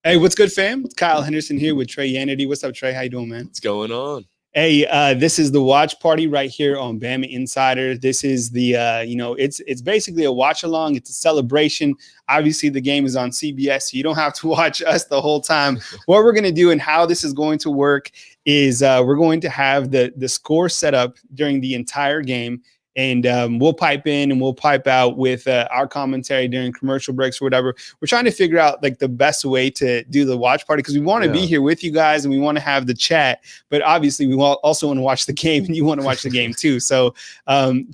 Hey, what's good, fam? It's Kyle Henderson here with Trey Yanity. What's up, Trey? How you doing, man? What's going on? Hey, this is the watch party right here on BamaInsider. This is the, it's basically a watch along. It's a celebration. Obviously, the game is on CBS, so you don't have to watch us the whole time. What we're going to do and how this is going to work is we're going to have the score set up during the entire game. And we'll pipe in and we'll pipe out with our commentary during commercial breaks or whatever. We're trying to figure out like the best way to do the watch party because we want to be here with you guys and we want to have the chat. But obviously, we also want to watch the game and you want to watch the game too. So,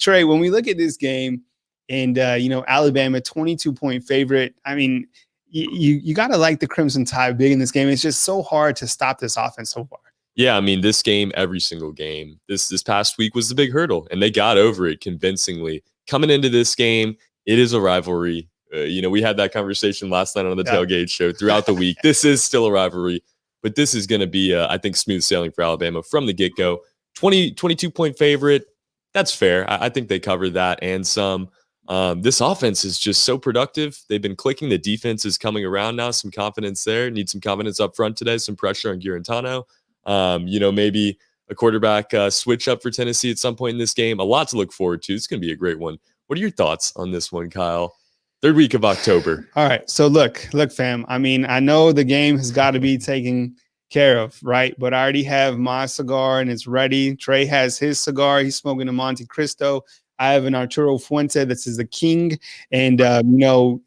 Trey, when we look at this game and, Alabama, 22-point favorite, I mean, you got to like the Crimson Tide big in this game. It's just so hard to stop this offense so far. Yeah, I mean, this game, every single game, this past week was the big hurdle, and they got over it convincingly. Coming into this game, it is a rivalry. We had that conversation last night on the tailgate show throughout the week. This is still a rivalry, but this is going to be, I think, smooth sailing for Alabama from the get-go. 22-point favorite, that's fair. I think they covered that and some. This offense is just so productive. They've been clicking. The defense is coming around now. Some confidence there. Need some confidence up front today. Some pressure on Guarantano. Maybe a quarterback switch up for Tennessee at some point in this game. A lot to look forward to. It's going to be a great one. What are your thoughts on this one, Kyle? Third week of October. All right. So look, fam. I mean, I know the game has got to be taken care of, right? But I already have my cigar and it's ready. Trey has his cigar. He's smoking a Monte Cristo. I have an Arturo Fuente. This is the king. And,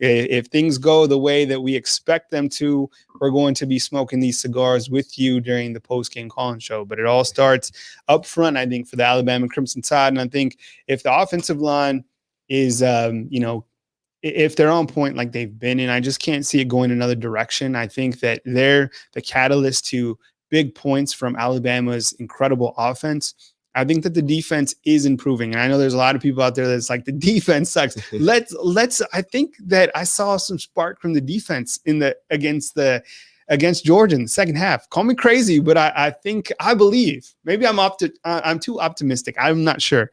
if things go the way that we expect them to, we're going to be smoking these cigars with you during the post-game call-in show. But it all starts up front, I think, for the Alabama Crimson Tide. And I think if the offensive line is, if they're on point like they've been, and I just can't see it going another direction, I think that they're the catalyst to big points from Alabama's incredible offense. I think that the defense is improving. And I know there's a lot of people out there that's like the defense sucks. I think that I saw some spark from the defense against Georgia in the second half. Call me crazy, but I believe maybe I'm too optimistic. I'm not sure.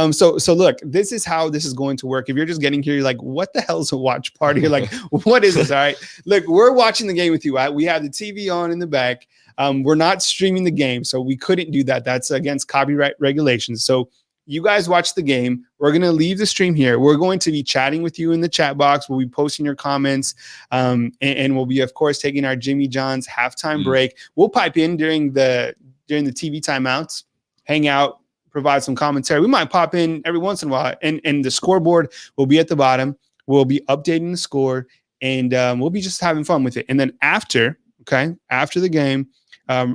So look, this is how this is going to work. If you're just getting here, you're like, what the hell is a watch party? You're like, what is this? All right. Look, we're watching the game with you. We have the TV on in the back. We're not streaming the game, so we couldn't do that. That's against copyright regulations. So you guys watch the game. We're going to leave the stream here. We're going to be chatting with you in the chat box. We'll be posting your comments, and we'll be, of course, taking our Jimmy John's halftime break. We'll pipe in during the TV timeouts, hang out, provide some commentary. We might pop in every once in a while, and the scoreboard will be at the bottom. We'll be updating the score, and we'll be just having fun with it. And then after the game,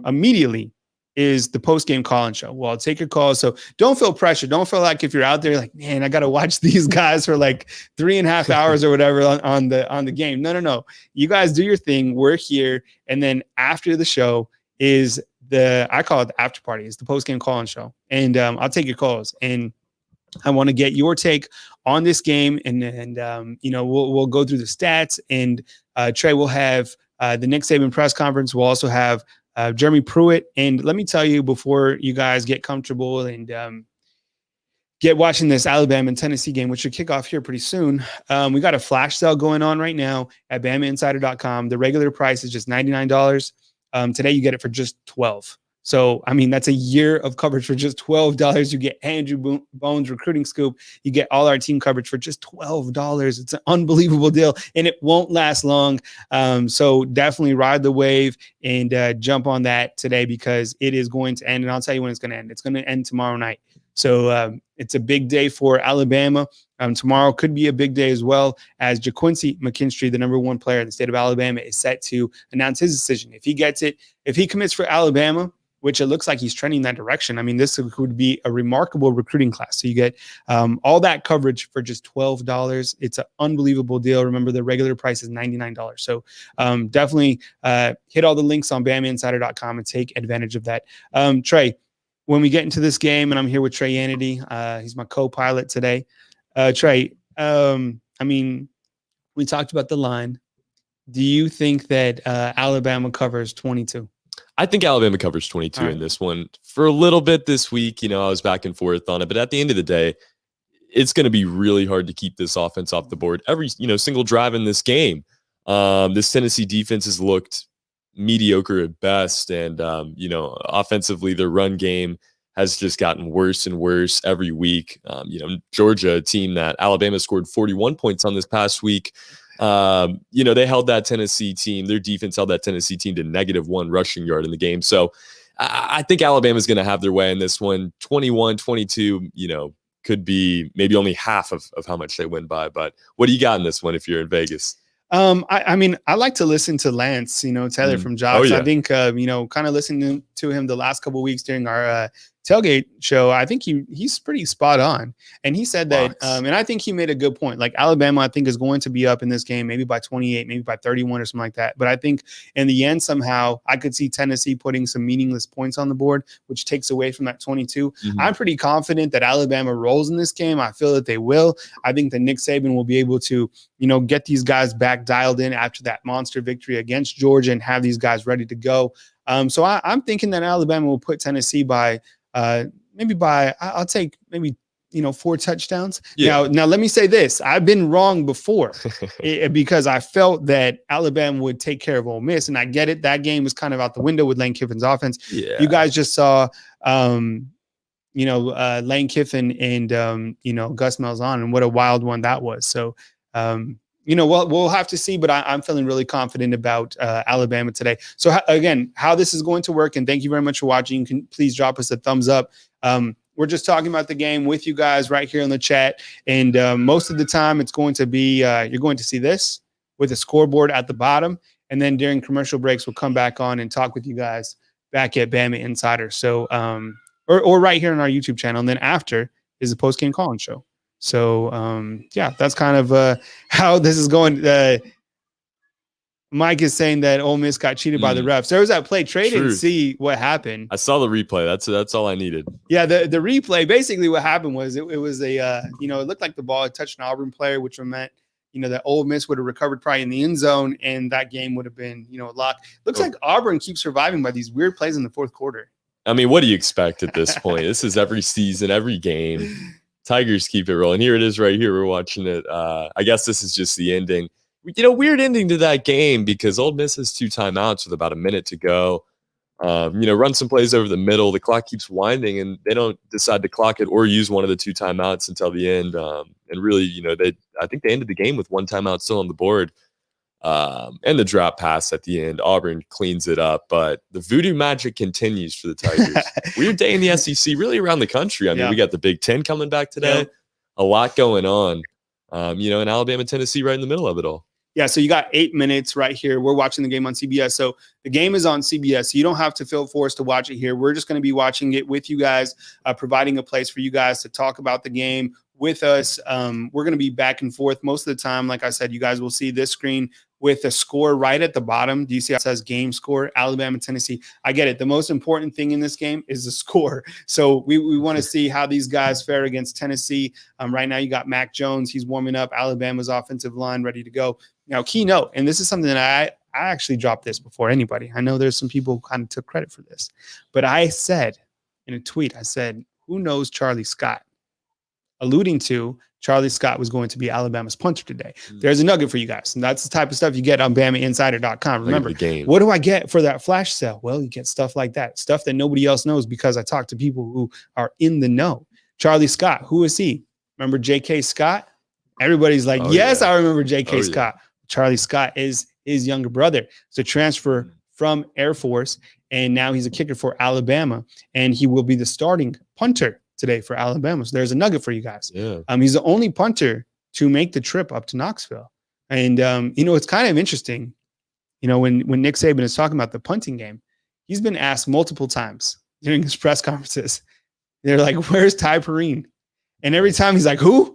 immediately is the post-game call-in show. Well, I'll take your calls. So don't feel pressure. Don't feel like if you're out there like, man, I got to watch these guys for like 3.5 hours or whatever on the game. No. You guys do your thing. We're here. And then after the show is I call it the after party. It's the post-game call-in show. And I'll take your calls. And I want to get your take on this game. And we'll go through the stats. And Trey will have the Nick Saban press conference. We'll also have Jeremy Pruitt. And let me tell you, before you guys get comfortable and get watching this Alabama and Tennessee game, which should kick off here pretty soon, we got a flash sale going on right now at BamaInsider.com. The regular price is just $99. Today you get it for just $12. So, I mean, that's a year of coverage for just $12. You get Andrew Bones Recruiting Scoop. You get all our team coverage for just $12. It's an unbelievable deal, and it won't last long. So definitely ride the wave and jump on that today because it is going to end, and I'll tell you when it's going to end. It's going to end tomorrow night. So it's a big day for Alabama. Tomorrow could be a big day as well, as JaQuincy McKinstry, the number one player in the state of Alabama, is set to announce his decision. If he gets it, if he commits for Alabama, which it looks like he's trending that direction, I mean, this would be a remarkable recruiting class. So you get all that coverage for just $12. It's an unbelievable deal. Remember, the regular price is $99. So definitely hit all the links on BamaInsider.com and take advantage of that. Trey, when we get into this game, and I'm here with Trey Yanity, he's my co-pilot today. Trey, I mean, we talked about the line. Do you think that Alabama covers 22? I think Alabama covers 22 in this one. For a little bit this week, I was back and forth on it. But at the end of the day, it's going to be really hard to keep this offense off the board every single drive in this game. This Tennessee defense has looked mediocre at best. And, offensively, their run game has just gotten worse and worse every week. Georgia, a team that Alabama scored 41 points on this past week. They held that Tennessee team. Their defense held that Tennessee team to -1 rushing yard in the game. So I think Alabama's going to have their way in this one. 21-22, could be maybe only half of how much they win by. But what do you got in this one if you're in Vegas? I like to listen to Lance, Taylor from Jocks. Yeah. I think, kind of listening to him the last couple of weeks during our tailgate show, I think he's pretty spot on. And he said that, and I think he made a good point. Like Alabama, I think is going to be up in this game, maybe by 28, maybe by 31 or something like that. But I think in the end, somehow I could see Tennessee putting some meaningless points on the board, which takes away from that 22. I'm pretty confident that Alabama rolls in this game. I feel that they will. I think that Nick Saban will be able to, get these guys back dialed in after that monster victory against Georgia and have these guys ready to go. So I'm thinking that Alabama will put Tennessee by I'll take maybe 4 touchdowns. Yeah. Now let me say this. I've been wrong before because I felt that Alabama would take care of Ole Miss, and I get it. That game was kind of out the window with Lane Kiffin's offense. Yeah. You guys just saw Lane Kiffin and Gus Malzahn, and what a wild one that was. So we'll have to see, but I'm feeling really confident about Alabama today. So again, how this is going to work, and thank you very much for watching. You can please drop us a thumbs up. We're just talking about the game with you guys right here in the chat, and most of the time it's going to be you're going to see this with a scoreboard at the bottom, and then during commercial breaks we'll come back on and talk with you guys back at Bama Insider. So or right here on our YouTube channel, and then after is the post game call-in show. So, that's kind of how this is going. Mike is saying that Ole Miss got cheated by the refs. There was that play. Trey didn't see what happened. I saw the replay. That's all I needed. Yeah, the replay. Basically, what happened was it was a it looked like the ball had touched an Auburn player, which meant that Ole Miss would have recovered probably in the end zone, and that game would have been locked. Looks like Auburn keeps surviving by these weird plays in the fourth quarter. I mean, what do you expect at this point? This is every season, every game. Tigers keep it rolling. Here it is right here. We're watching it. I guess this is just the ending. Weird ending to that game because Ole Miss has 2 timeouts with about a minute to go. Run some plays over the middle. The clock keeps winding, and they don't decide to clock it or use one of the 2 timeouts until the end. And really, I think they ended the game with 1 timeout still on the board. And the drop pass at the end. Auburn cleans it up, but the voodoo magic continues for the Tigers. Weird day in the SEC, really around the country. I mean, we got the Big Ten coming back today. A lot going on. And Alabama, Tennessee right in the middle of it all. Yeah, so you got 8 minutes right here. We're watching the game on CBS. So the game is on CBS. So you don't have to feel forced to watch it here. We're just going to be watching it with you guys, providing a place for you guys to talk about the game with us. We're going to be back and forth most of the time. Like I said, you guys will see this screen with a score right at the bottom. Do you see how it says game score? Alabama, Tennessee. I get it. The most important thing in this game is the score. So we want to see how these guys fare against Tennessee. Right now you got Mac Jones. He's warming up. Alabama's offensive line ready to go. Now, keynote, and this is something that I actually dropped this before anybody. I know there's some people who kind of took credit for this, but I said in a tweet, who knows Charlie Scott? Alluding to Charlie Scott was going to be Alabama's punter today. There's a nugget for you guys. And that's the type of stuff you get on BamaInsider.com. Remember, what do I get for that flash sale? Well, you get stuff like that, stuff that nobody else knows because I talk to people who are in the know. Charlie Scott, who is he? Remember J.K. Scott? Everybody's like, yes, I remember J.K. Scott. Yeah. Charlie Scott is his younger brother. So transfer from Air Force, and now he's a kicker for Alabama, and he will be the starting punter today for Alabama. So there's a nugget for you guys. Yeah. He's the only punter to make the trip up to Knoxville. And, it's kind of interesting, when Nick Saban is talking about the punting game, he's been asked multiple times during his press conferences. They're like, where's Ty Perrine? And every time he's like, who?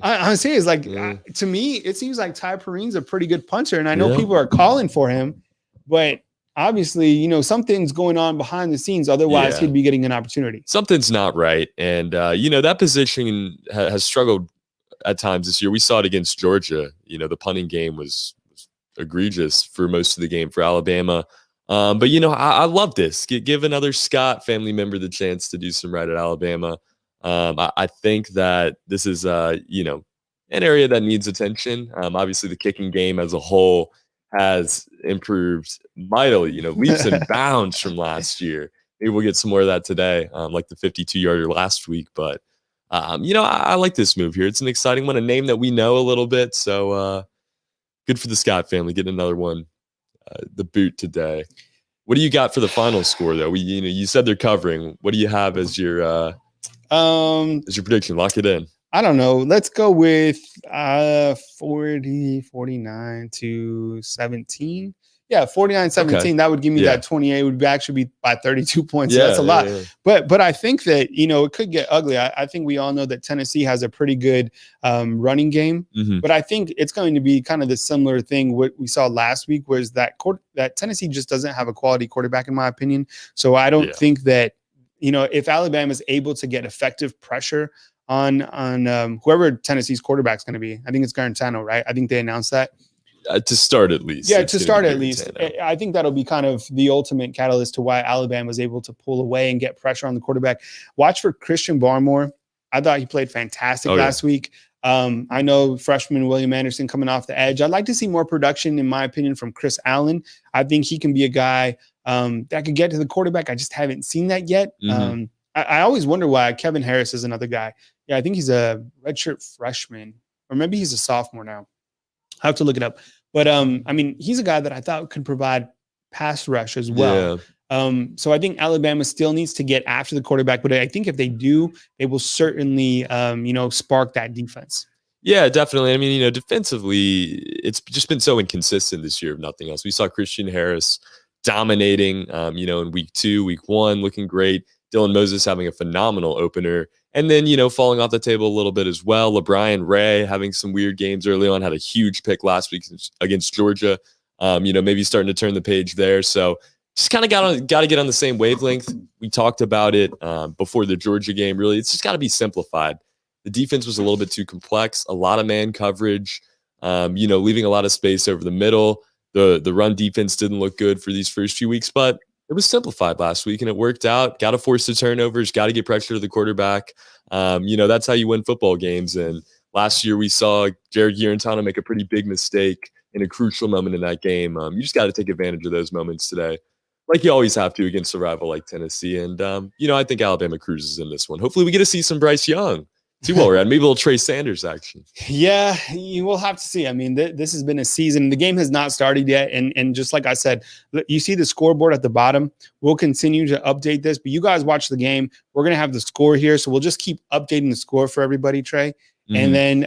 I'm serious. Like, to me, it seems like Ty Perrine's a pretty good punter. And I know people are calling for him, but obviously, something's going on behind the scenes. Otherwise, he'd be getting an opportunity. Something's not right. And, that position has struggled at times this year. We saw it against Georgia. The punting game was egregious for most of the game for Alabama. But, I love this. Give another Scott family member the chance to do some right at Alabama. I think that this is, an area that needs attention. Obviously, the kicking game as a whole has improved mightily, leaps and bounds from last year. Maybe we'll get some more of that today, like the 52-yarder last week. But, I like this move here. It's an exciting one, a name that we know a little bit. So good for the Scott family getting another one, the boot today. What do you got for the final score, though? You said they're covering. What do you have as your prediction? Lock it in. I don't know. Let's go with 49 to 17. Yeah, 49-17. Okay. That would give me that 28. Would actually be by 32 points. So that's a lot. Yeah. But I think that, it could get ugly. I think we all know that Tennessee has a pretty good running game. Mm-hmm. But I think it's going to be kind of the similar thing what we saw last week was that Tennessee just doesn't have a quality quarterback, in my opinion. So I don't think that, if Alabama is able to get effective pressure on whoever Tennessee's quarterback is going to be. I think it's Garantano, right? I think they announced that. To start at least. Yeah, to start at least. I think that'll be kind of the ultimate catalyst to why Alabama was able to pull away and get pressure on the quarterback. Watch for Christian Barmore. I thought he played fantastic last week. I know freshman William Anderson coming off the edge. I'd like to see more production, in my opinion, from Chris Allen. I think he can be a guy that could get to the quarterback. I just haven't seen that yet. Mm-hmm. I always wonder why Kevin Harris is another guy. Yeah, I think he's a redshirt freshman, or maybe he's a sophomore now. I have to look it up. But, he's a guy that I thought could provide pass rush as well. Yeah. So I think Alabama still needs to get after the quarterback. But I think if they do, they will certainly, spark that defense. Yeah, definitely. Defensively, it's just been so inconsistent this year, if nothing else. We saw Christian Harris dominating, in week 2, week 1, looking great. Dylan Moses having a phenomenal opener. And then, falling off the table a little bit as well. LeBron Ray having some weird games early on, had a huge pick last week against Georgia. Maybe starting to turn the page there. So just kind of got to get on the same wavelength. We talked about it before the Georgia game. Really, it's just got to be simplified. The defense was a little bit too complex, a lot of man coverage, leaving a lot of space over the middle. The run defense didn't look good for these first few weeks, but it was simplified last week and it worked out. Got to force the turnovers, got to get pressure to the quarterback. That's how you win football games. And last year we saw Jared Garantano make a pretty big mistake in a crucial moment in that game. You just got to take advantage of those moments today, like you always have to against a rival like Tennessee. And, I think Alabama cruises in this one. Hopefully we get to see some Bryce Young. Too well, right? Maybe a little Trey Sanders action. Yeah, you will have to see. This has been a season. The game has not started yet. And just like I said, you see the scoreboard at the bottom. We'll continue to update this, but you guys watch the game. We're going to have the score here. So we'll just keep updating the score for everybody, Trey. Mm-hmm. And then,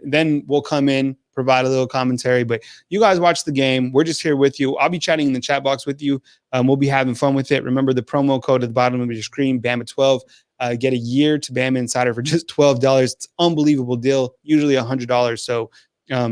then we'll come in, provide a little commentary, but you guys watch the game. We're just here with you. I'll be chatting in the chat box with you. We'll be having fun with it. Remember the promo code at the bottom of your screen, BAMA12. Get a year to BamaInsider for just $12. It's an unbelievable deal, usually $100. So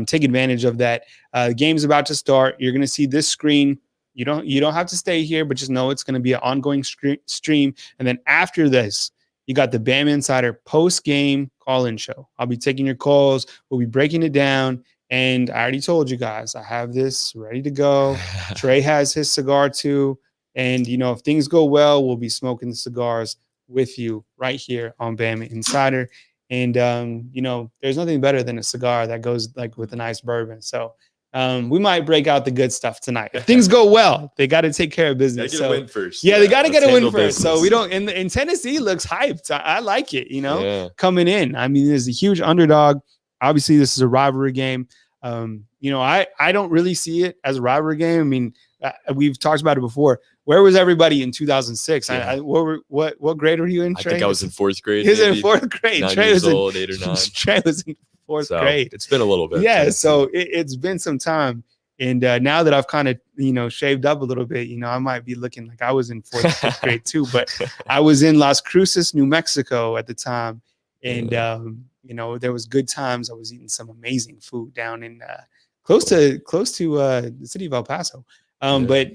take advantage of that. The game's about to start. You're going to see this screen. You don't have to stay here, but just know it's going to be an ongoing stream. And then after this, you got the BamaInsider post-game call-in show. I'll be taking your calls. We'll be breaking it down. And I already told you guys, I have this ready to go. Trey has his cigar too. And, if things go well, we'll be smoking the cigars with you right here on BamaInsider. And, there's nothing better than a cigar that goes with a nice bourbon. So we might break out the good stuff tonight. If things go well, they got to take care of business. They got to win first. Yeah, they got to get a win first. So we don't, and Tennessee looks hyped. I like it, coming in. There's a huge underdog. Obviously this is a rivalry game. I don't really see it as a rivalry game. We've talked about it before. Where was everybody in 2006? Yeah. What grade were you in, Trey? I think I was in 4th grade. He was in 4th grade. 9 years old, 8 or 9. Trey was in 4th grade. It's been a little bit. Yeah, so it's been some time. And now that I've kind of, shaved up a little bit, I might be looking like I was in 4th, 5th grade too. But I was in Las Cruces, New Mexico at the time. And, there was good times. I was eating some amazing food down in close to the city of El Paso. But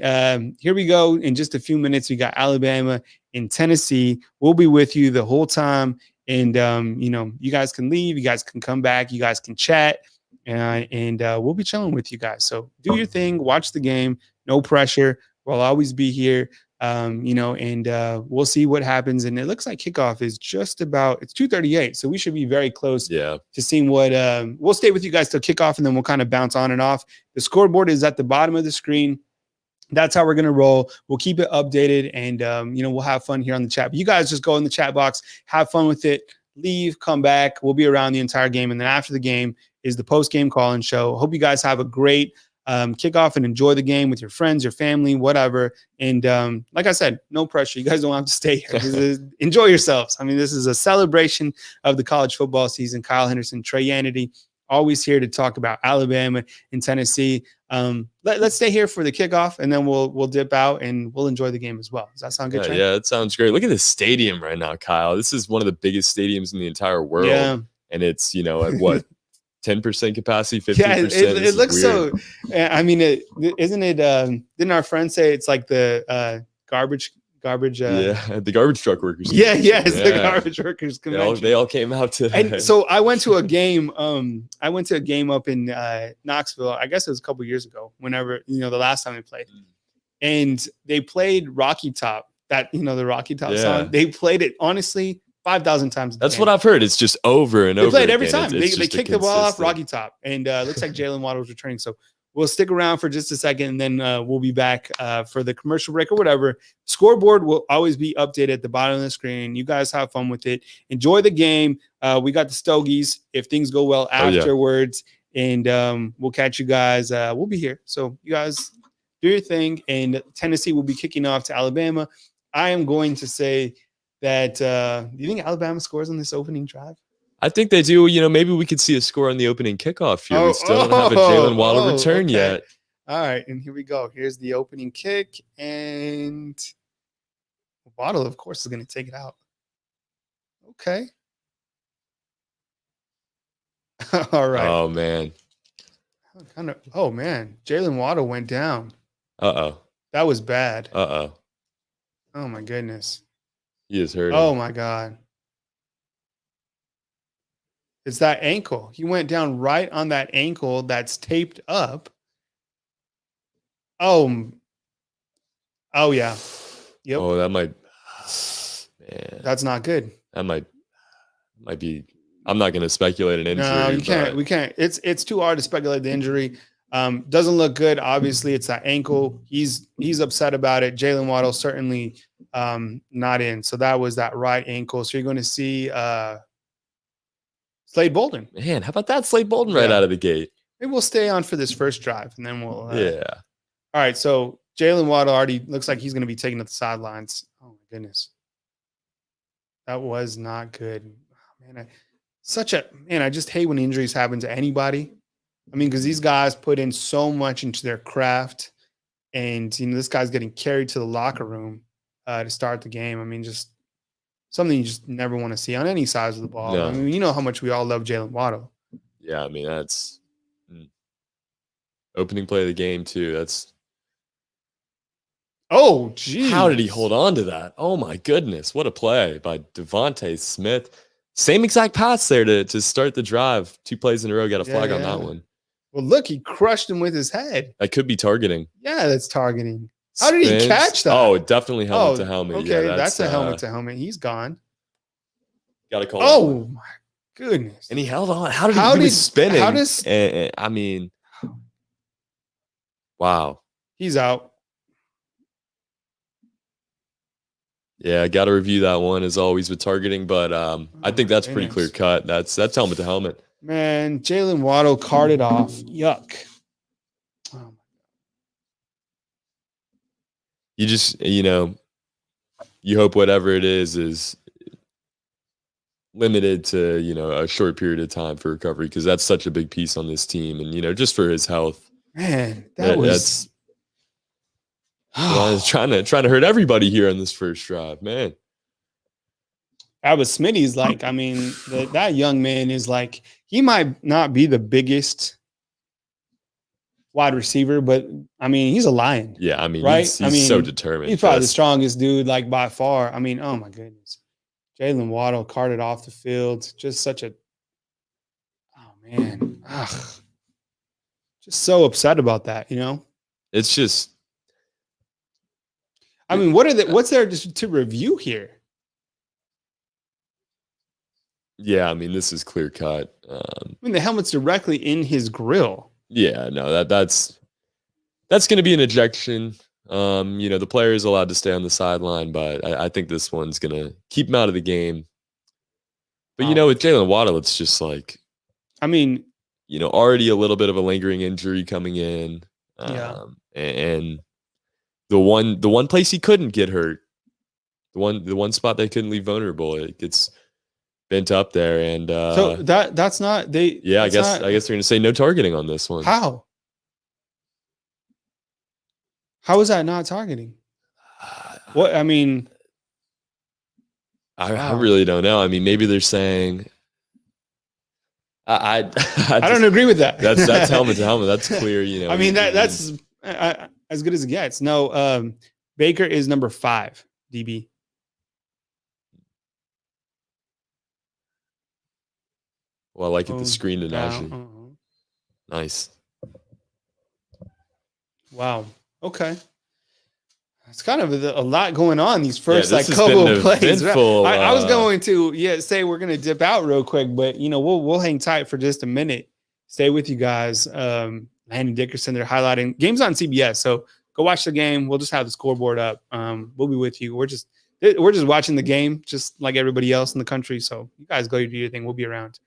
here we go. In just a few minutes, we got Alabama and Tennessee. We'll be with you the whole time. And, you guys can leave. You guys can come back. You guys can chat. And we'll be chilling with you guys. So do your thing. Watch the game. No pressure. We'll always be here. And we'll see what happens. And it looks like kickoff is just about, it's 2:38. So we should be very close to seeing what, we'll stay with you guys till kickoff, and then we'll kind of bounce on and off. The scoreboard is at the bottom of the screen. That's how we're going to roll. We'll keep it updated, and, we'll have fun here on the chat. But you guys just go in the chat box, have fun with it, leave, come back. We'll be around the entire game. And then after the game is the post-game call-in show. Hope you guys have a great kickoff and enjoy the game with your friends, your family, whatever. And like I said, no pressure. You guys don't have to stay here. Enjoy yourselves. I mean, this is a celebration of the college football season. Kyle Henderson, Trey Yanity, always here to talk about Alabama and Tennessee. Let's stay here for the kickoff, and then we'll dip out and we'll enjoy the game as well. Does that sound good, Trey? Yeah, it sounds great. Look at this stadium right now, Kyle. This is one of the biggest stadioms in the entire world. Yeah. And it's, at what? 10% capacity, 50%. Yeah, it looks weird. So. I mean, didn't our friend say it's like the garbage? The garbage truck workers. It's the garbage workers convention. They all came out today. And so I went to a game. I went to a game up in Knoxville. I guess it was a couple years ago. Whenever the last time they played, and they played Rocky Top. That the Rocky Top song. They played it honestly 5,000 times. That's what I've heard. It's just over and over. They play it every time. They kick the ball off Rocky Top, and looks like Jalen Waddle was returning. So we'll stick around for just a second, and then we'll be back for the commercial break or whatever. Scoreboard will always be updated at the bottom of the screen. You guys have fun with it. Enjoy the game. We got the Stogies if things go well afterwards, and we'll catch you guys. We'll be here. So you guys do your thing, and Tennessee will be kicking off to Alabama. I am going to say that do you think Alabama scores on this opening drive? I think they do. Maybe we could see a score on the opening kickoff here. We still don't have a Jalen Waddle return yet. All right, and here we go. Here's the opening kick, and Waddle, of course, is going to take it out. Okay. All right. Oh, man. Oh, man. Jalen Waddle went down. Uh-oh. That was bad. Uh-oh. Oh, my goodness. He is hurting. Oh, my God. It's that ankle. He went down right on that ankle that's taped up. Oh, yeah. Yep. Oh, that might. Man. That's not good. That might be. I'm not going to speculate an injury. No, you can't. We can't. It's too hard to speculate the injury. Doesn't look good. Obviously, it's that ankle. He's upset about it. Jalen Waddle certainly not in. So that was that right ankle. So you're going to see Slade Bolden. Man, how about that? Slade Bolden right out of the gate. Maybe we'll stay on for this first drive, and then we'll. All right. So Jalen Waddle already looks like he's going to be taken to the sidelines. Oh, my goodness. That was not good. Oh, man, I just hate when injuries happen to anybody. I mean, because these guys put in so much into their craft, and this guy's getting carried to the locker room to start the game. I mean, just something you just never want to see on any side of the ball. No. I mean, how much we all love Jalen Waddle. Yeah, I mean, that's opening play of the game too. That's geez. How did he hold on to that? Oh my goodness, what a play by Devontae Smith. Same exact pass there to start the drive. 2 plays in a row, got a flag on that one. Well, look, he crushed him with his head. That could be targeting. Yeah, that's targeting. How did he catch that? Oh, definitely helmet to helmet. Okay, that's a helmet to helmet. He's gone. Got to call. Oh my goodness! And he held on. He was spinning? I mean, wow. He's out. Yeah, I got to review that one as always with targeting, but I think that's pretty clear cut. That's helmet to helmet. Man, Jalen Waddle carted off. Yuck. Oh. You just, you hope whatever it is limited to, a short period of time for recovery, because that's such a big piece on this team. And, just for his health. Man, that's I was trying to hurt everybody here on this first drive, man. That was Smitty's like, I mean, that young man is like, he might not be the biggest wide receiver, but I mean, he's a lion. Yeah, I mean, right? he's so determined. He's probably the strongest dude, like by far. I mean, oh my goodness. Jalen Waddle carted off the field. Just such a, oh man. Ugh. Just so upset about that, It's just, I mean, what's there to review here? Yeah, I mean, this is clear cut. I mean, the helmet's directly in his grill. Yeah, no, that's going to be an ejection. The player is allowed to stay on the sideline, but I think this one's going to keep him out of the game. But Wow. with Jalen Waddle, it's just like, I mean, already a little bit of a lingering injury coming in. Yeah. And the one place he couldn't get hurt, the one spot they couldn't leave vulnerable, it gets bent up there. And so that's not they. yeah, I that's guess they're going to say no targeting on this one. How? How is that not targeting? What I mean, I wow. really don't know. I mean, maybe they're saying. I don't agree with that. That's helmet to helmet. That's clear. I mean that's as good as it gets. No, Baker is number 5 DB. Well, I like it. The screen to Najee. Nice. Wow. Okay. It's kind of a lot going on these first this couple of plays. I was uh, going to say we're gonna dip out real quick, but we'll hang tight for just a minute. Stay with you guys. Landon Dickerson, they're highlighting games on CBS, so go watch the game. We'll just have the scoreboard up. We'll be with you. We're just watching the game, just like everybody else in the country. So you guys go do your thing. We'll be around.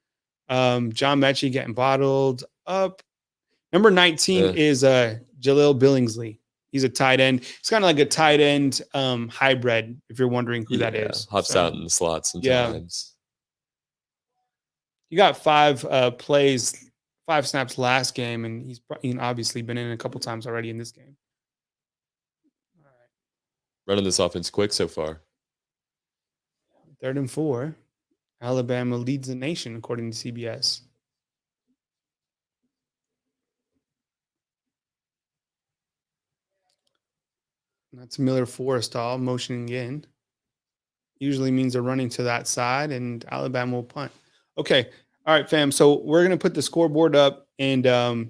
John Mechie getting bottled up. Number 19 is Jaleel Billingsley. He's a tight end. He's kind of like a tight end hybrid, if you're wondering who that is. Hops out in the slots sometimes. You got 5 plays, 5 snaps last game, and he's obviously been in a couple times already in this game. All right. Running this offense quick so far. 3rd and 4. Alabama leads the nation, according to CBS. That's Miller Forrestal motioning in. Usually means they're running to that side, and Alabama will punt. Okay. All right, fam. So we're going to put the scoreboard up, and,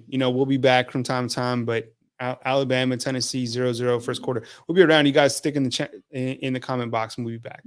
we'll be back from time to time. But Alabama, Tennessee, 0-0 first quarter. We'll be around. You guys stick in the chat in the comment box, and we'll be back.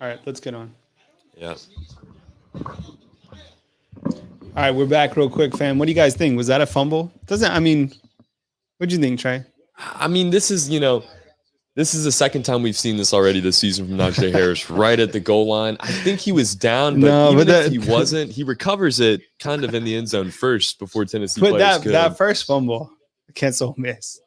All right, let's get on. Yeah. All right, we're back real quick, fam. What do you guys think? Was that a fumble? I mean, what do you think, Trey? I mean, this is the second time we've seen this already this season from Najee Harris, right at the goal line. I think he was down, but No, even but if he wasn't, he recovers it kind of in the end zone first before Tennessee But players could. that first fumble, cancel miss.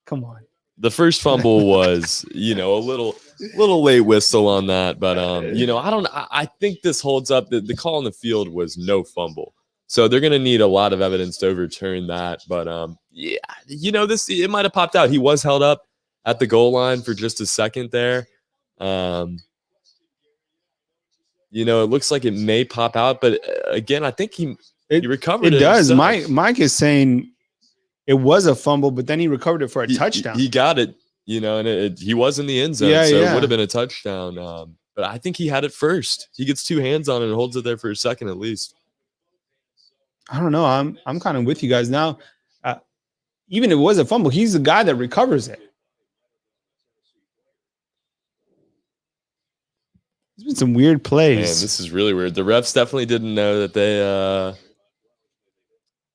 Come on. The first fumble was, a little late whistle on that, but I think this holds up. The call on the field was no fumble. So they're going to need a lot of evidence to overturn that, but yeah, it might have popped out. He was held up at the goal line for just a second there. It looks like it may pop out, but again, I think he recovered it. It does. Himself. Mike is saying it was a fumble, but then he recovered it for a touchdown. He got it, and he was in the end zone, it would have been a touchdown. But I think he had it first. He gets two hands on it and holds it there for a second at least. I don't know. I'm kind of with you guys now. Even if it was a fumble, he's the guy that recovers it. There's been some weird plays. Man, this is really weird. The refs definitely didn't know that they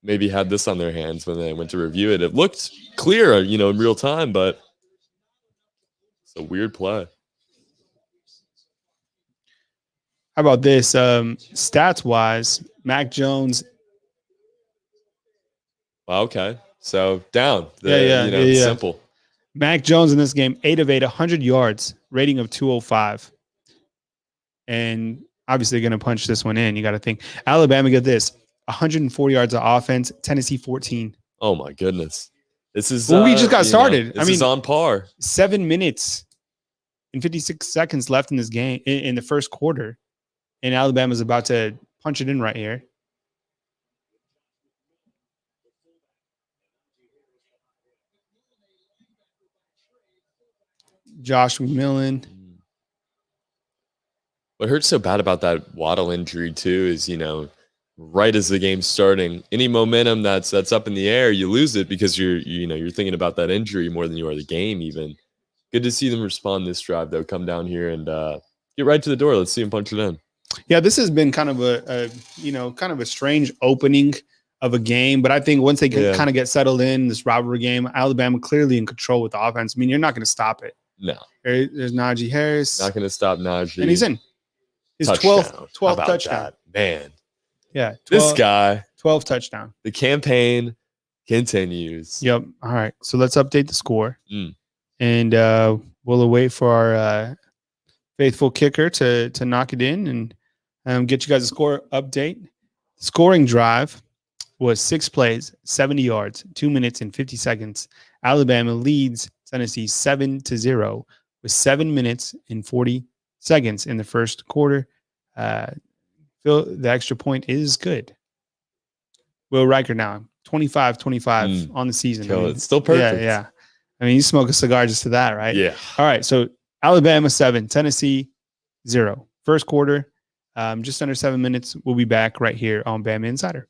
maybe had this on their hands when they went to review it. It looked clear, in real time, but it's a weird play. How about this? Stats-wise, Mac Jones. Wow, okay. So down. Yeah. Simple. Mac Jones in this game, 8 of 8, 100 yards, rating of 205. And obviously going to punch this one in. You got to think. Alabama, get this, 140 yards of offense, Tennessee 14. Oh, my goodness. This is we just got started. This is on par. 7 minutes and 56 seconds left in this game in the first quarter. And Alabama's about to punch it in right here. Josh McMillan. What hurts so bad about that Waddle injury too is, right as the game's starting, any momentum that's up in the air, you lose it because you're thinking about that injury more than you are the game even. Good to see them respond this drive though. Come down here and get right to the door. Let's see them punch it in. Yeah, this has been kind of a strange opening of a game, but I think once they kind of get settled in this rivalry game, Alabama clearly in control with the offense. I mean, you're not going to stop it. No. There's Najee Harris. Not going to stop Najee. And he's in. His 12th touchdown. That? Man. Yeah. 12, this guy. 12 touchdown. The campaign continues. Yep. All right. So let's update the score. And we'll await for our faithful kicker to knock it in and get you guys a score update. Scoring drive was 6 plays, 70 yards, 2 minutes and 50 seconds. Alabama leads Tennessee 7-0 with 7 minutes and 40 seconds in the first quarter. Phil, the extra point is good. Will Riker now 25-25 on the season. It's still perfect. Yeah. I mean, you smoke a cigar just to that, right? Yeah. All right. So Alabama 7, Tennessee 0. First quarter, just under 7 minutes. We'll be back right here on Bama Insider.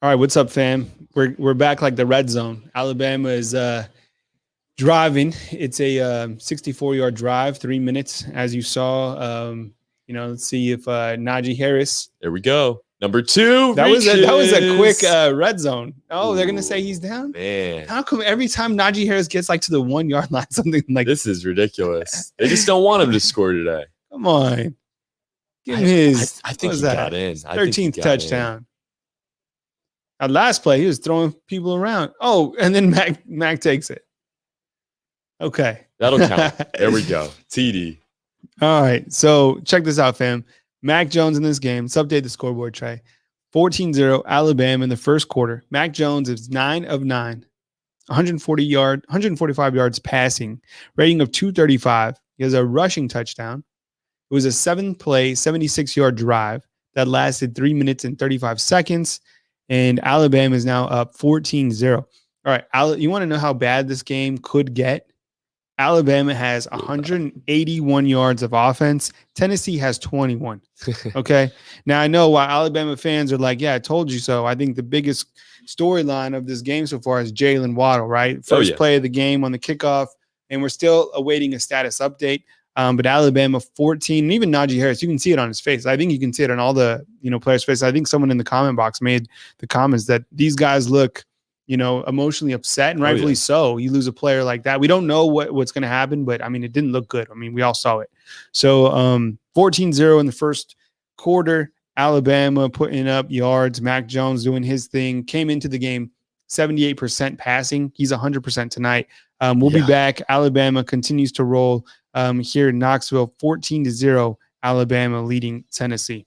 All right, what's up, fam? We're back like the red zone. Alabama is driving. It's a 64-yard drive, 3 minutes, as you saw. Let's see if Najee Harris. There we go. Number 2. That was a quick reaches. red zone. Oh, they're gonna say he's down. Man, How come every time Najee Harris gets like to the 1 yard line, something like this is ridiculous. They just don't want him to score today. Come on, give him his. I think he that? got in. 13th touchdown. At last play, he was throwing people around. Oh, and then Mac takes it. Okay. That'll count. There we go. TD. All right. So check this out, fam. Mac Jones in this game. Let's update the scoreboard, Trey. 14-0 Alabama in the first quarter. Mac Jones is 9 of 9. 145 yards passing. Rating of 235. He has a rushing touchdown. It was a 7-play, 76-yard drive that lasted 3 minutes and 35 seconds. And Alabama is now up 14-0. All right. You want to know how bad this game could get? Alabama has 181 yards of offense. Tennessee has 21. Okay. Now I know why Alabama fans are like, yeah, I told you so. I think the biggest storyline of this game so far is Jalen Waddle, right? First play of the game on the kickoff, and we're still awaiting a status update. But Alabama 14, and even Najee Harris, you can see it on his face. I think you can see it on all the players' faces. I think someone in the comment box made the comments that these guys look emotionally upset, and rightfully so. You lose a player like that. We don't know what's going to happen, but I mean, it didn't look good. I mean, we all saw it. So 14-0 in the first quarter. Alabama putting up yards. Mac Jones doing his thing. Came into the game 78% passing. He's 100% tonight. We'll be back. Alabama continues to roll here in Knoxville. 14-0. Alabama leading Tennessee.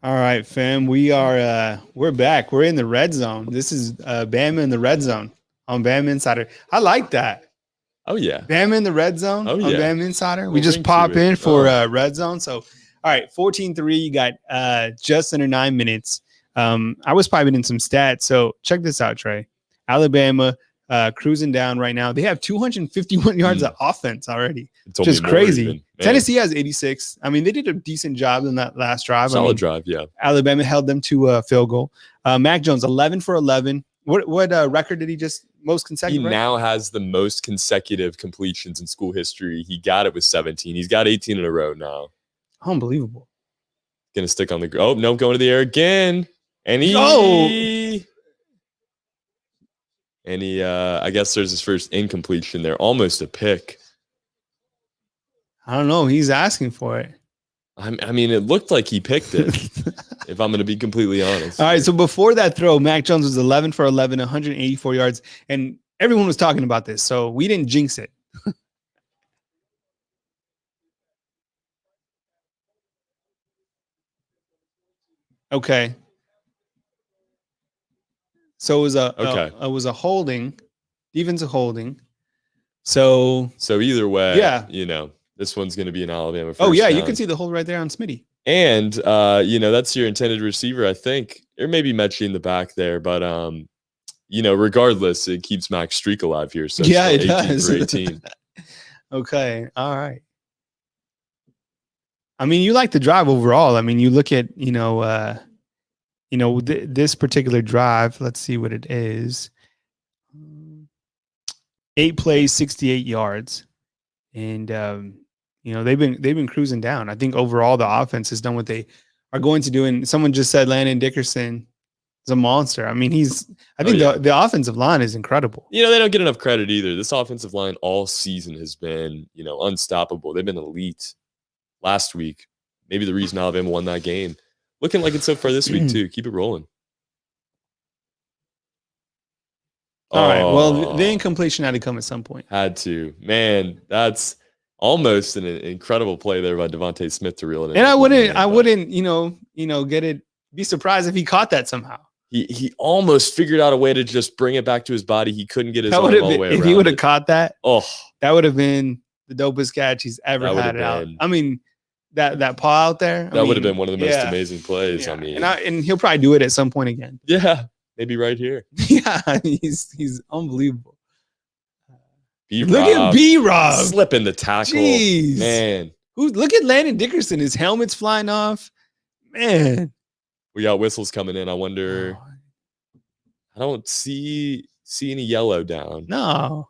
All right, fam. We're back. We're in the red zone. This is Bama in the red zone on BamaInsider. I like that. Oh yeah. Bama in the red zone Oh on yeah. BamaInsider. We We'll just ring pop to it. in for Oh. red zone. So, all right, 14-3. You got just under 9 minutes. I was piping in some stats. So check this out, Trey. Alabama cruising down right now. They have 251 yards of offense already, which is crazy. Tennessee has 86. I mean, they did a decent job in that last drive. Solid drive, yeah. Alabama held them to a field goal. Mac Jones, 11 for 11. What record did he just most consecutive? He now has the most consecutive completions in school history. He got it with 17. He's got 18 in a row now. Unbelievable. Gonna stick on the oh no, going to the air again. And he I guess there's his first incompletion there. Almost a pick. I don't know. He's asking for it. I mean, it looked like he picked it, if I'm going to be completely honest. All right, so before that throw, Mac Jones was 11 for 11, 184 yards, and everyone was talking about this, so we didn't jinx it. Okay. So it was a holding, defensive holding. So either way, yeah, this one's going to be an Alabama first down. You can see the hold right there on Smitty. And, that's your intended receiver, I think. Or maybe Mechie in the back there. But, regardless, it keeps Mac's streak alive here. So yeah, it does. 18. Okay. All right. I mean, you like the drive overall. I mean, you look at, this particular drive. Let's see what it is. 8 plays, 68 yards. And, they've been cruising down. I think overall the offense has done what they are going to do. And someone just said Landon Dickerson is a monster. I mean, the offensive line is incredible. They don't get enough credit either. This offensive line all season has been, unstoppable. They've been elite. Last week, maybe the reason Alabama won that game. Looking like it so far this week too. Keep it rolling. All right. Well, the incompletion had to come at some point. Had to. Man, that's almost an incredible play there by Devontae Smith to reel it in. And I wouldn't, be surprised if he caught that somehow. He almost figured out a way to just bring it back to his body. He couldn't get his arm all the way around. If he would have caught that, that would have been the dopest catch he's ever had it out. I mean, that paw out there. That would have been one of the most amazing plays. Yeah. I mean, and he'll probably do it at some point again. Yeah, maybe right here. Yeah, he's unbelievable. Look at B-Rob slipping the tackle. Jeez. Man. Look at Landon Dickerson. His helmet's flying off. Man. We got whistles coming in. I wonder. I don't see any yellow down. No.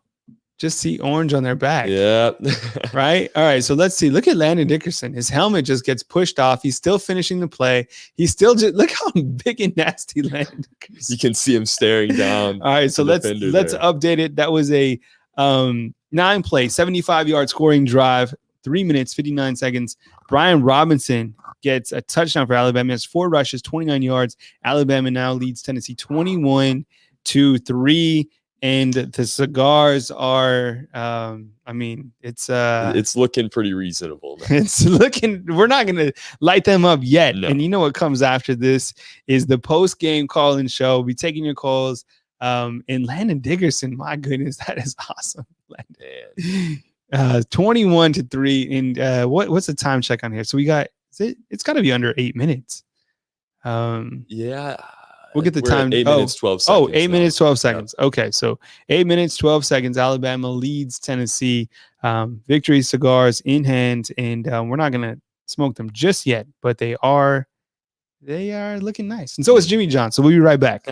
Just see orange on their back. Yeah. Right? All right. So let's see. Look at Landon Dickerson. His helmet just gets pushed off. He's still finishing the play. He's still look how big and nasty Landon Dickerson. You can see him staring down. All right. So let's update it. That was a 9-play, 75-yard scoring drive, 3 minutes, 59 seconds. Brian Robinson gets a touchdown for Alabama. He has 4 rushes, 29 yards. Alabama now leads Tennessee 21-3. And the cigars are, it's looking pretty reasonable. We're not going to light them up yet. No. And you know what comes after this is the post-game call-in show. We'll be taking your calls. And Landon Dickerson, my goodness, that is awesome. 21-3. And what's the time check on here? So we got, it's got to be under 8 minutes. Yeah. We'll get the time. 8 minutes, 12 seconds. 8 minutes, 12 seconds. Yeah. Okay. So 8 minutes, 12 seconds. Alabama leads Tennessee. Victory cigars in hand. And we're not going to smoke them just yet, but they are looking nice. And so is Jimmy John. So we'll be right back.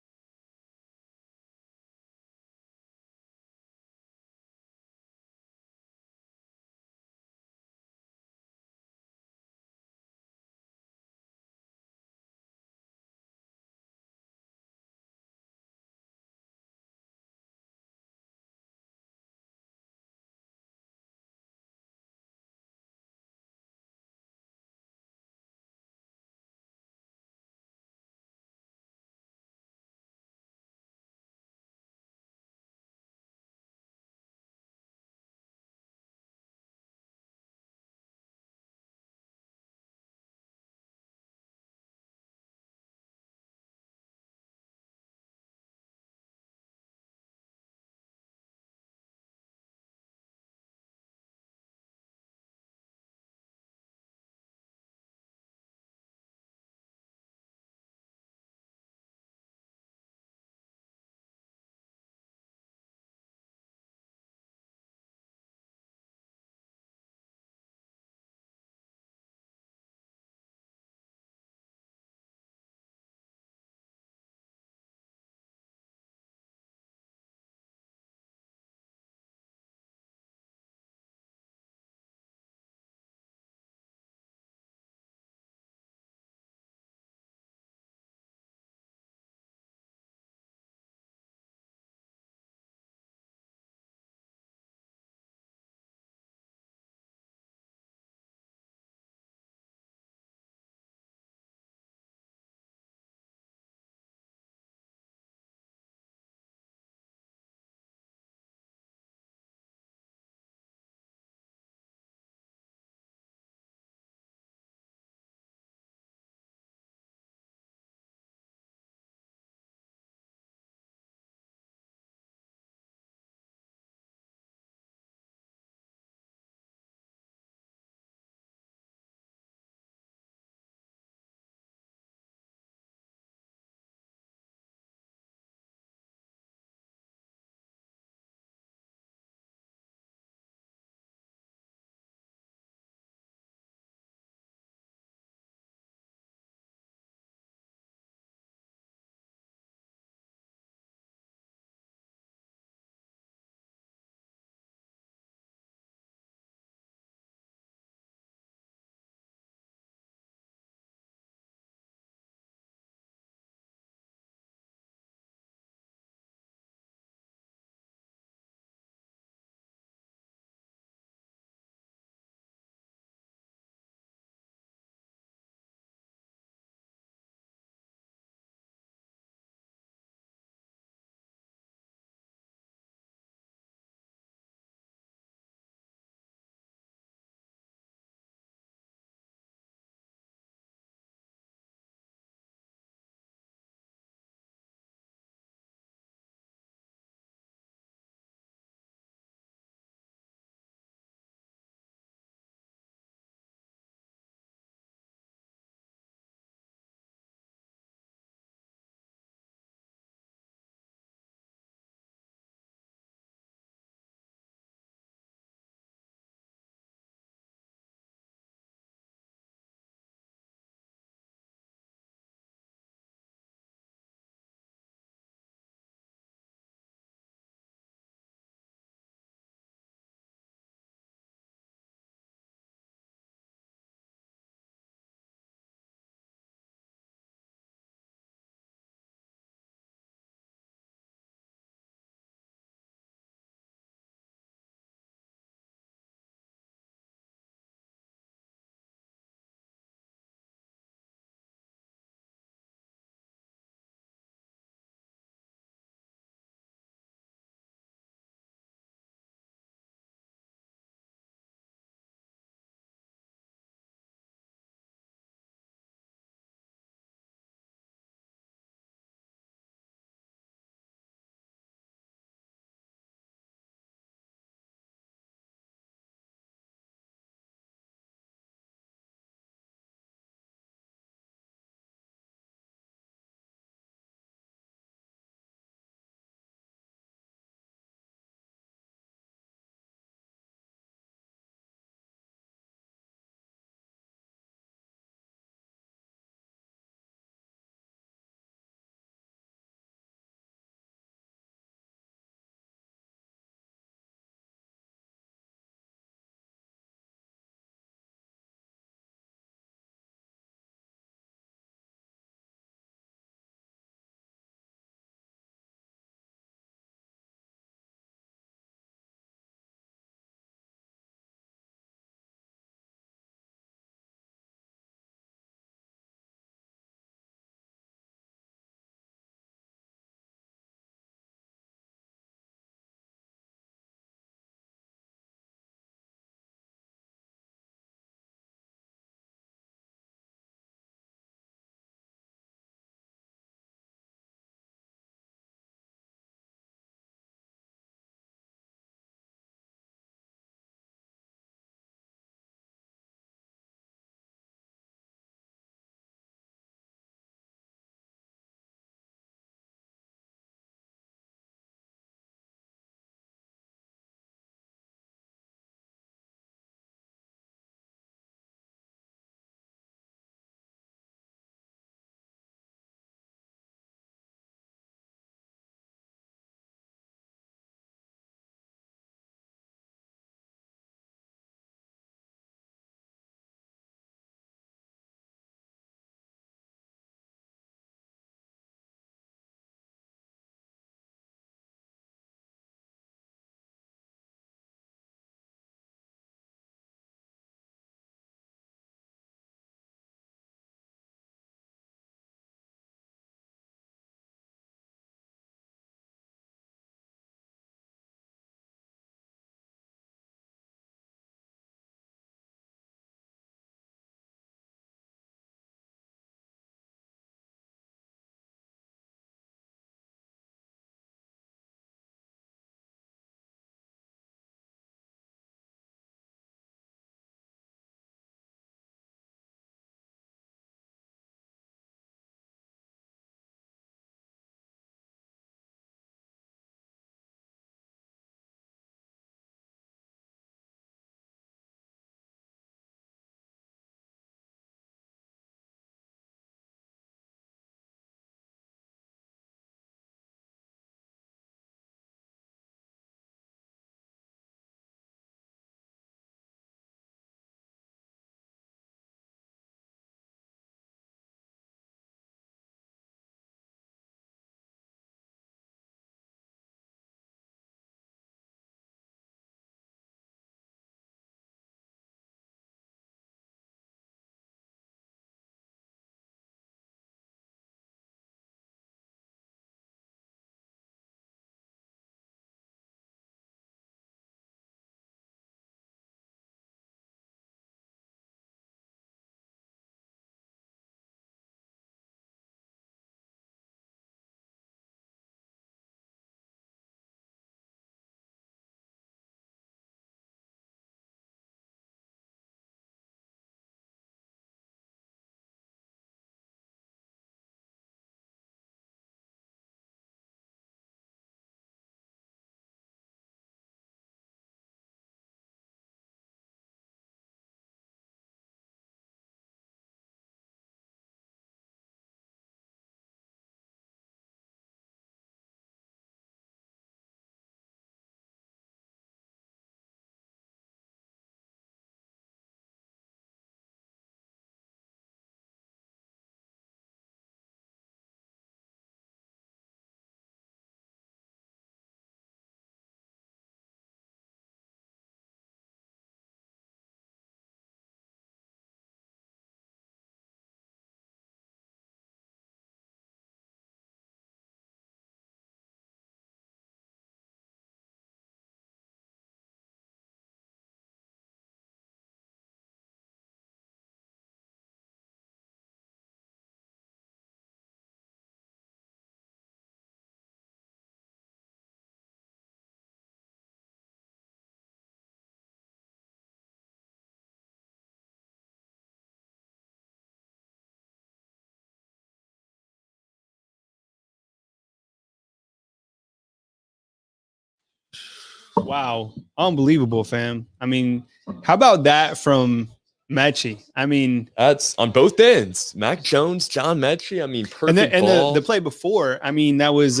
Wow. Unbelievable, fam. I mean, how about that from Mechie? I mean, That's on both ends. Mac Jones, John Mechie. I mean, perfect and ball. the play before, I mean, that was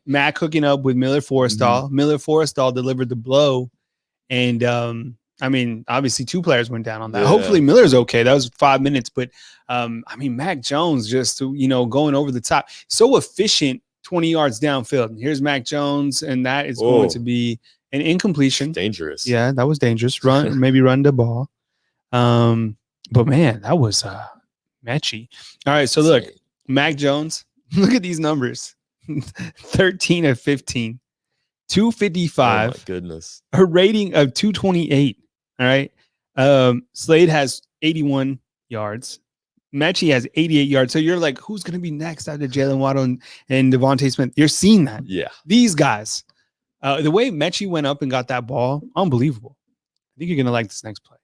Mac hooking up with Miller Forrestall. Mm-hmm. Miller Forrestall delivered the blow. And I mean, obviously 2 players went down on that. Yeah. Hopefully Miller's okay. That was 5 minutes. But I mean, Mac Jones just, going over the top. So efficient 20 yards downfield. And here's Mac Jones, and that is going to be an incompletion. Dangerous. Yeah, that was dangerous. Maybe run the ball. But man, that was Mechie. All right, so look, Mac Jones, look at these numbers. 13 of 15. 255. Oh my goodness. Her rating of 228. All right. Slade has 81 yards. Mechie has 88 yards. So you're like, who's going to be next after Jalen Waddle and Devontae Smith? You're seeing that. Yeah. These guys. The way Mechie went up and got that ball, unbelievable. I think you're going to like this next play.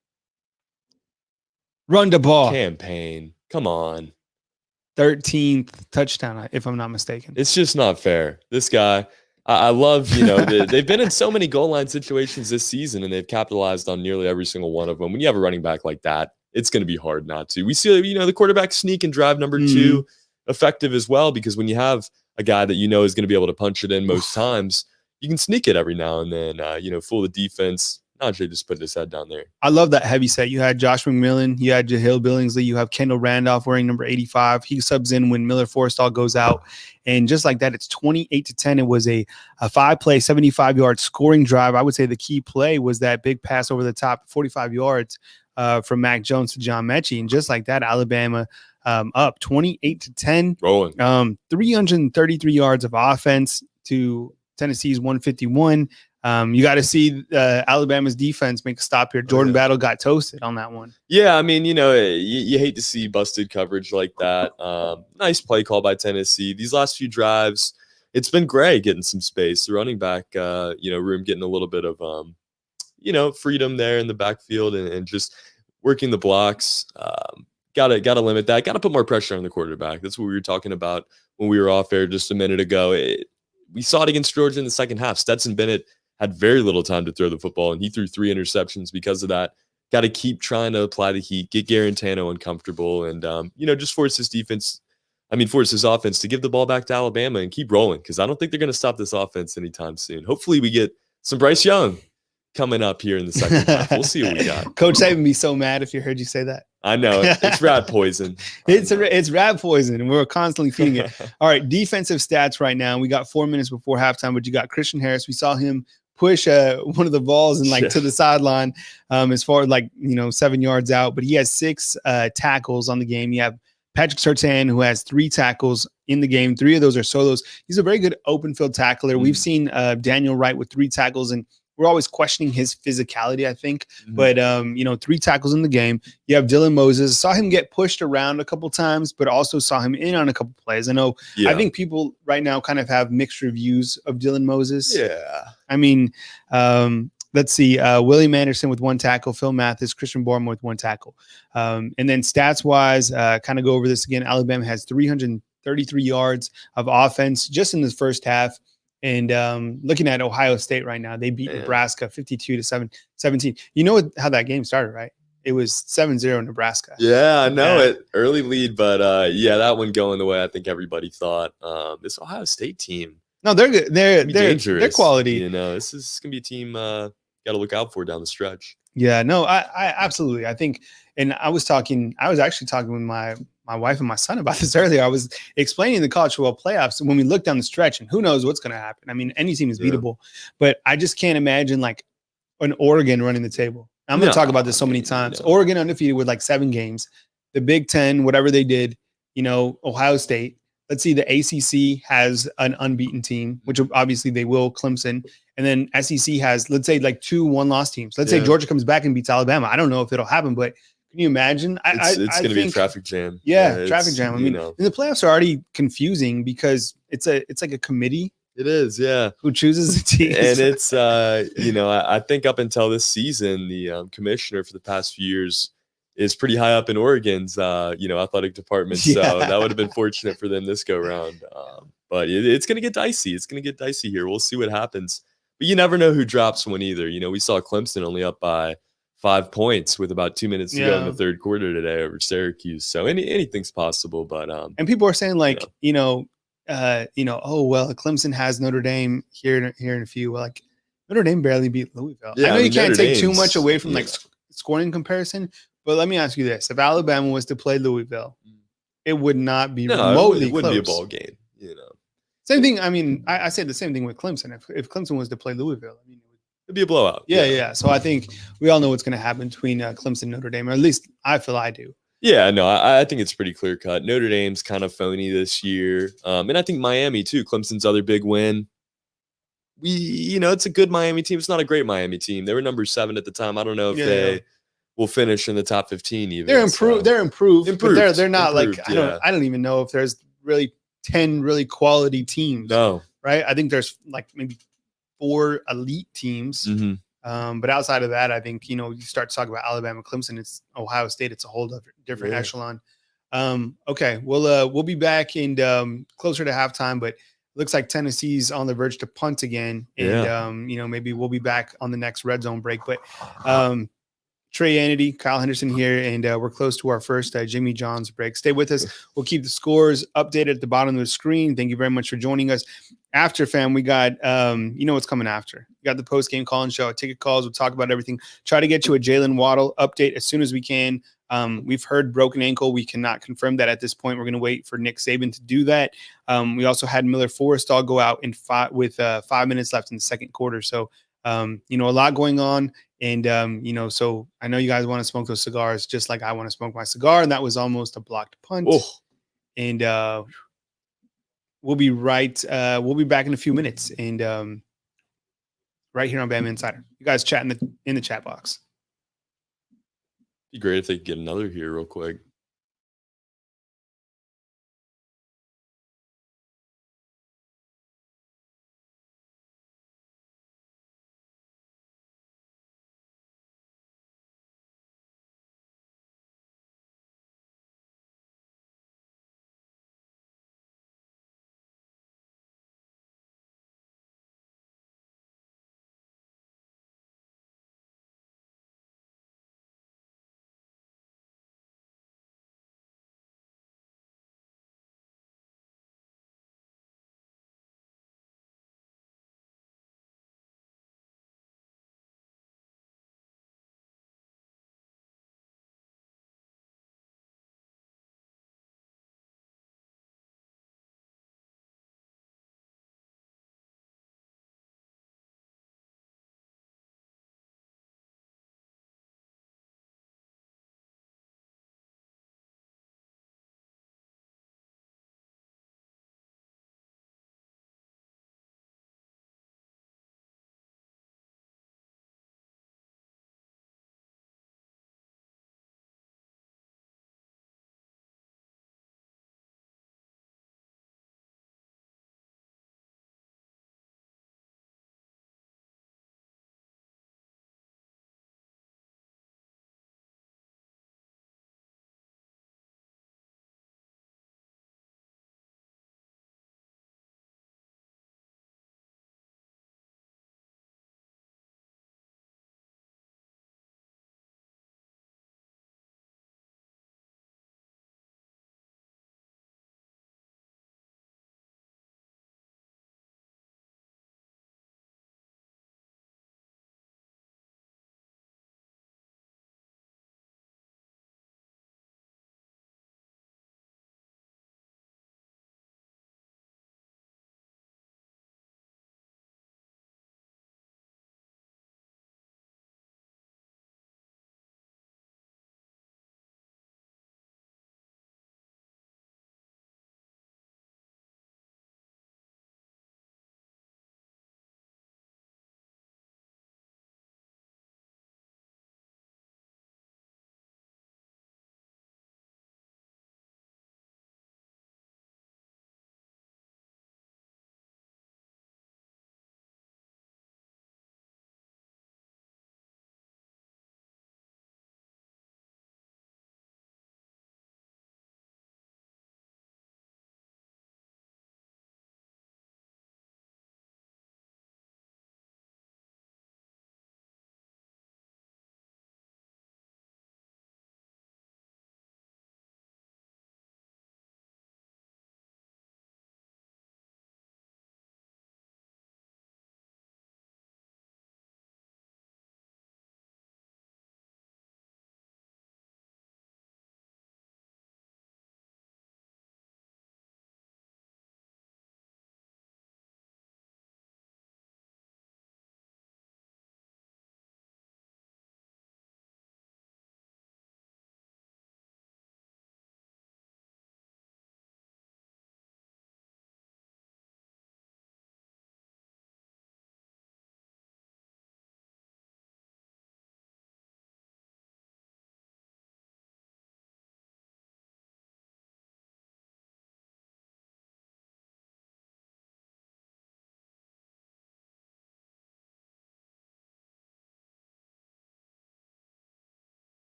Run the ball. Campaign. Come on. 13th touchdown, if I'm not mistaken. It's just not fair. This guy, I love, they've been in so many goal line situations this season, and they've capitalized on nearly every single one of them. When you have a running back like that, it's going to be hard not to. We see, the quarterback sneak and drive number 2 effective as well, because when you have a guy that is going to be able to punch it in most times, you can sneak it every now and then, fool the defense. Najee just putting his head down there. I love that heavy set. You had Josh McMillan, you had Jahlil Billingsley, you have Kendall Randolph wearing number 85. He subs in when Miller Forrestall goes out. And just like that, it's 28-10. It was a 5-play, 75-yard scoring drive. I would say the key play was that big pass over the top, 45 yards from Mac Jones to John Mechie. And just like that, Alabama up 28-10. Rolling. 333 yards of offense to Tennessee's 151. You got to see Alabama's defense make a stop here. Jordan Battle got toasted on that one. Yeah, I mean, you hate to see busted coverage like that. Nice play call by Tennessee. These last few drives, it's been Gray getting some space. The running back, room getting a little bit of, freedom there in the backfield and just working the blocks. Gotta limit that. Got to put more pressure on the quarterback. That's what we were talking about when we were off air just a minute ago. We saw it against Georgia in the second half. Stetson Bennett had very little time to throw the football, and he threw 3 interceptions because of that. Got to keep trying to apply the heat, get Garantano uncomfortable, and, just force his offense to give the ball back to Alabama and keep rolling, because I don't think they're going to stop this offense anytime soon. Hopefully we get some Bryce Young coming up here in the second half. We'll see what we got. Coach Saban would be so mad if you heard you say that. I know. It's rat poison. It's rat poison, and we're constantly feeding it. All right, defensive stats right now. We got 4 minutes before halftime, but you got Christian Harris. We saw him push one of the balls and to the sideline as far as 7 yards out, but he has 6 tackles on the game. You have Patrick Surtain, who has 3 tackles in the game. 3 of those are solos. He's a very good open field tackler. We've seen Daniel Wright with 3 tackles, and we're always questioning his physicality, I think. But 3 tackles in the game. You have Dylan Moses. Saw him get pushed around a couple times, but also saw him in on a couple plays. I think people right now kind of have mixed reviews of Dylan Moses. Yeah. I mean, let's see. William Anderson with 1 tackle, Phil Mathis, Christian Barmore with 1 tackle. And then stats-wise, kind of go over this again. Alabama has 333 yards of offense just in the first half. And looking at Ohio State right now, they beat Nebraska 52-17. You know how that game started, right? It was 7-0 Nebraska. Yeah, I know it. Early lead, but that one going the way I think everybody thought. This Ohio State team. No, they're good. They're dangerous. They're quality. This is gonna be a team got to look out for down the stretch. Yeah, no, I absolutely. I think, and I was actually talking with my wife and my son about this earlier. I was explaining the college football playoffs when we look down the stretch, and who knows what's going to happen. I mean, any team is beatable, but I just can't imagine an Oregon running the table. I'm going to talk about this so many times. Oregon undefeated with 7 games. The Big Ten, whatever they did, Ohio State. Let's see, the ACC has an unbeaten team, which obviously they will, Clemson. And then SEC has, let's say, 2 one-loss teams. Let's say Georgia comes back and beats Alabama. I don't know if it'll happen, but can you imagine? It's going to be a traffic jam. Yeah, traffic jam. I mean, and the playoffs are already confusing because it's like a committee. It is, yeah. Who chooses the teams. And it's, I think up until this season, the commissioner for the past few years is pretty high up in Oregon's, athletic department. So that would have been fortunate for them this go round. But it's going to get dicey. It's going to get dicey here. We'll see what happens. But you never know who drops one either. We saw Clemson only up by 5 points with about 2 minutes to go in the Yeah. third quarter today over Syracuse. So anything's possible. But And people are saying like, know. oh well, Clemson has Notre Dame here in a few. Well, like Notre Dame barely beat Louisville. Yeah, I know you can't Notre take too Dame's, much away from like scoring comparison, but let me ask you this: if Alabama was to play Louisville, it would not be remotely it wouldn't close. be a ball game. Same thing. I mean, I said the same thing with Clemson. If Clemson was to play Louisville, I mean, it'd be a blowout. Yeah. So I think we all know what's going to happen between Clemson and Notre Dame, or at least I feel I do. Yeah, no, I think it's pretty clear cut. Notre Dame's kind of phony this year, and I think Miami too. Clemson's other big win. It's a good Miami team. It's not a great Miami team. They were number 7 at the time. I don't know if they will finish in the top 15 even. They're improved. They're improved. But they're not improved, like I don't even know if there's really 10 really quality teams. No, right? I think there's like maybe 4 elite teams. Mm-hmm. But outside of that, I think you start to talk about Alabama, Clemson. It's Ohio State. It's a whole different echelon. Okay, we'll be back and closer to halftime, but looks like Tennessee's on the verge to punt again, and maybe we'll be back on the next red zone break. But Trey Annity, Kyle Henderson here, and we're close to our first Jimmy John's break. Stay with us. We'll keep the scores updated at the bottom of the screen. Thank you very much for joining us. After, fam, we got what's coming after. We got the post-game call-in show, ticket calls. We'll talk about everything. Try to get you a Jalen Waddle update as soon as we can. We've heard broken ankle. We cannot confirm that at this point. We're going to wait for Nick Saban to do that. We also had Miller Forrestall go out with 5 minutes left in the second quarter. So, a lot going on. And, so I know you guys want to smoke those cigars just like I want to smoke my cigar. And that was almost a blocked punt. Oh. And we'll be we'll be back in a few minutes. And right here on BamaInsider. You guys chat in the chat box. Be great if they could get another here real quick.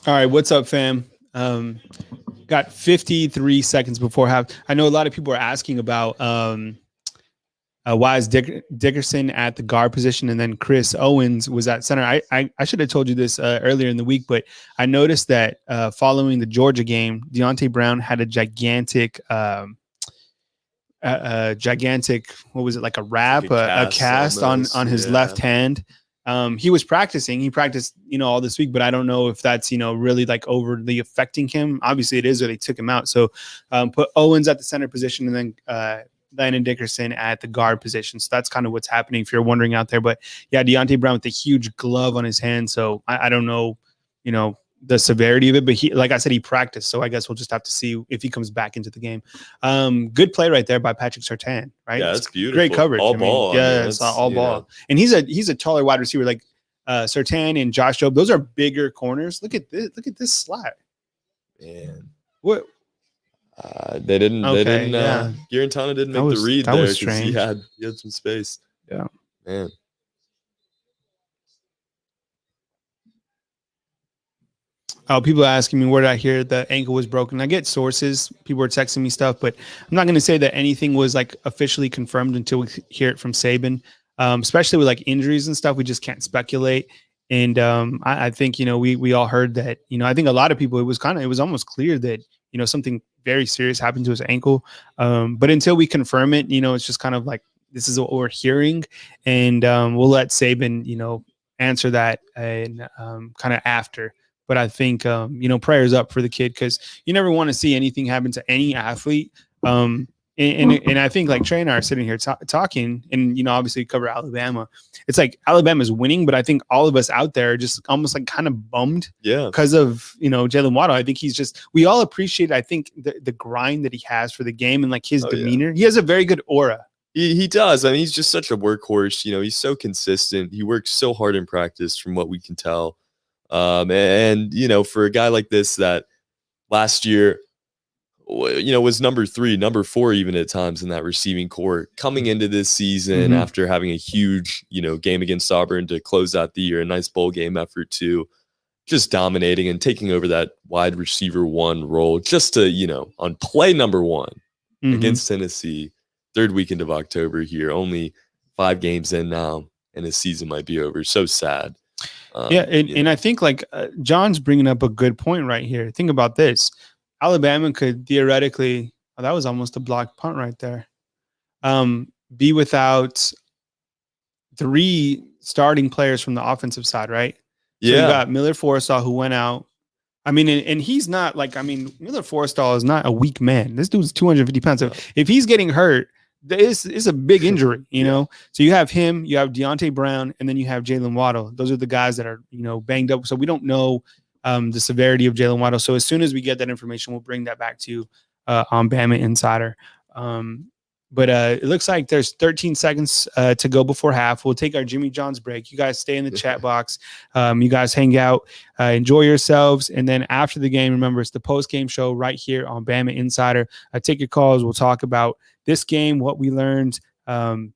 All right, what's up, fam? Got 53 seconds before half. I know a lot of people are asking about why is Dickerson at the guard position and then Chris Owens was at center. I should have told you this earlier in the week, but I noticed that following the Georgia game, Deontay Brown had a gigantic what was it, like a wrap, like a cast almost, on his left hand. He was practicing. He practiced, all this week, but I don't know if that's, really like overly affecting him. Obviously it is, or they took him out. So put Owens at the center position and then Landon Dickerson at the guard position. So that's kind of what's happening if you're wondering out there. But yeah, Deontay Brown with a huge glove on his hand. So I don't know, the severity of it, but he, like I said, he practiced. So I guess we'll just have to see if he comes back into the game. Good play right there by Patrick Surtain, right? Yeah, that's beautiful. Great coverage. All ball. Yeah, it's all ball. And he's a taller wide receiver like Surtain and Josh Jobe. Those are bigger corners. Look at this. Look at this slot. Man. What? They didn't. Guarantano didn't make the read there because he had some space. Yeah, man. Oh, people are asking me where did I hear the ankle was broken. I get sources. People are texting me stuff, but I'm not going to say that anything was like officially confirmed until we hear it from Saban. Especially with like injuries and stuff, we just can't speculate. And I think we all heard that. I think a lot of people, it was almost clear that something very serious happened to his ankle. But until we confirm it, it's just kind of like this is what we're hearing, and we'll let Saban answer that and kind of after. But I think, prayers up for the kid because you never want to see anything happen to any athlete. And I think like Trey and I are sitting here talking and, obviously cover Alabama. It's like Alabama's winning, but I think all of us out there are just almost like kind of bummed because of, Jalen Waddle. I think we all appreciate, I think, the grind that he has for the game and like his demeanor. Yeah. He has a very good aura. He does. I mean, he's just such a workhorse. He's so consistent. He works so hard in practice from what we can tell. And for a guy like this that last year, was number 3, number 4, even at times in that receiving core coming into this season after having a huge, game against Auburn to close out the year, a nice bowl game effort too, just dominating and taking over that wide receiver 1 role just to, on play number 1 against Tennessee, 3rd weekend of October here, only 5 games in now and his season might be over. So sad. And I think like John's bringing up a good point right here. Think about this. Alabama could theoretically, that was almost a blocked punt right there, be without 3 starting players from the offensive side, right? So you got Miller Forrestall who went out. I mean, and he's not like, Miller Forrestall is not a weak man. This dude's 250 pounds. So if he's getting hurt, it's a big injury, So you have him, you have Deontay Brown, and then you have Jalen Waddle. Those are the guys that are, banged up. So we don't know the severity of Jalen Waddle. So as soon as we get that information, we'll bring that back to you on BamaInsider. But it looks like there's 13 seconds to go before half. We'll take our Jimmy John's break. You guys stay in the chat box. You guys hang out, enjoy yourselves. And then after the game, remember, it's the post-game show right here on BamaInsider. Take your calls. We'll talk about this game, what we learned, from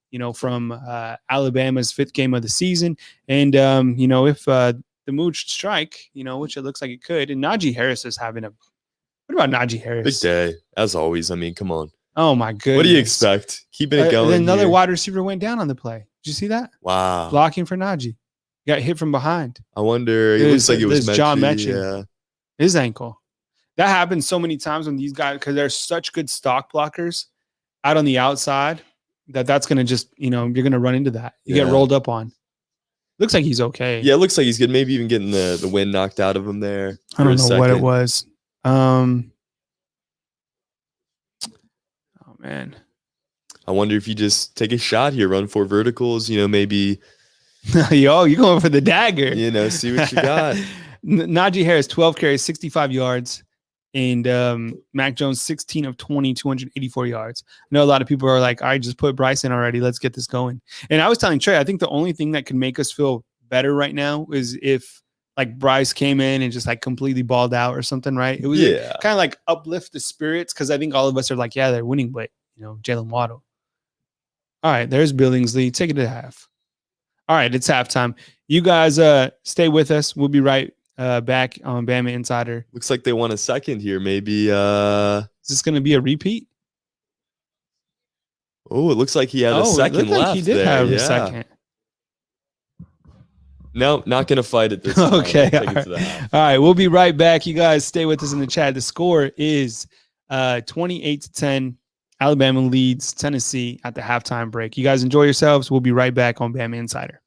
Alabama's 5th game of the season. And, if the mood should strike, which it looks like it could. And Najee Harris is having what about Najee Harris? Big day, as always. I mean, come on. Oh, my goodness. What do you expect? Keeping it going. Then another wide receiver went down on the play. Did you see that? Wow. Blocking for Najee. Got hit from behind. I wonder. It looks like it was John Mechie. Yeah. His ankle. That happens so many times when these guys, because they're such good stock blockers out on the outside, that's going to just, you're going to run into that. You get rolled up on. Looks like he's okay. Yeah, it looks like he's good. Maybe even getting the wind knocked out of him there. I don't know what it was. Oh, man. I wonder if you just take a shot here, run 4 verticals, maybe. Yo, you're going for the dagger. See what you got. Najee Harris, 12 carries, 65 yards. And Mac Jones, 16 of 20, 284 yards. I know a lot of people are like, all right, just put Bryce in already. Let's get this going. And I was telling Trey, I think the only thing that can make us feel better right now is if like Bryce came in and just like completely balled out or something, right? It was kind of like uplift the spirits because I think all of us are like, yeah, they're winning, but Jalen Waddle. All right, there's Billingsley. Take it to half. All right, it's halftime. You guys stay with us. We'll be right back on Bama Insider. Looks like they won a second here. Maybe. Is this going to be a repeat? Oh, it looks like he had a It second looked like left he did there. have Yeah. a second. No, not going to fight it this time. Okay. Take it to the half. All right. We'll be right back. You guys stay with us in the chat. The score is 28-10. Alabama leads Tennessee at the halftime break. You guys enjoy yourselves. We'll be right back on Bama Insider.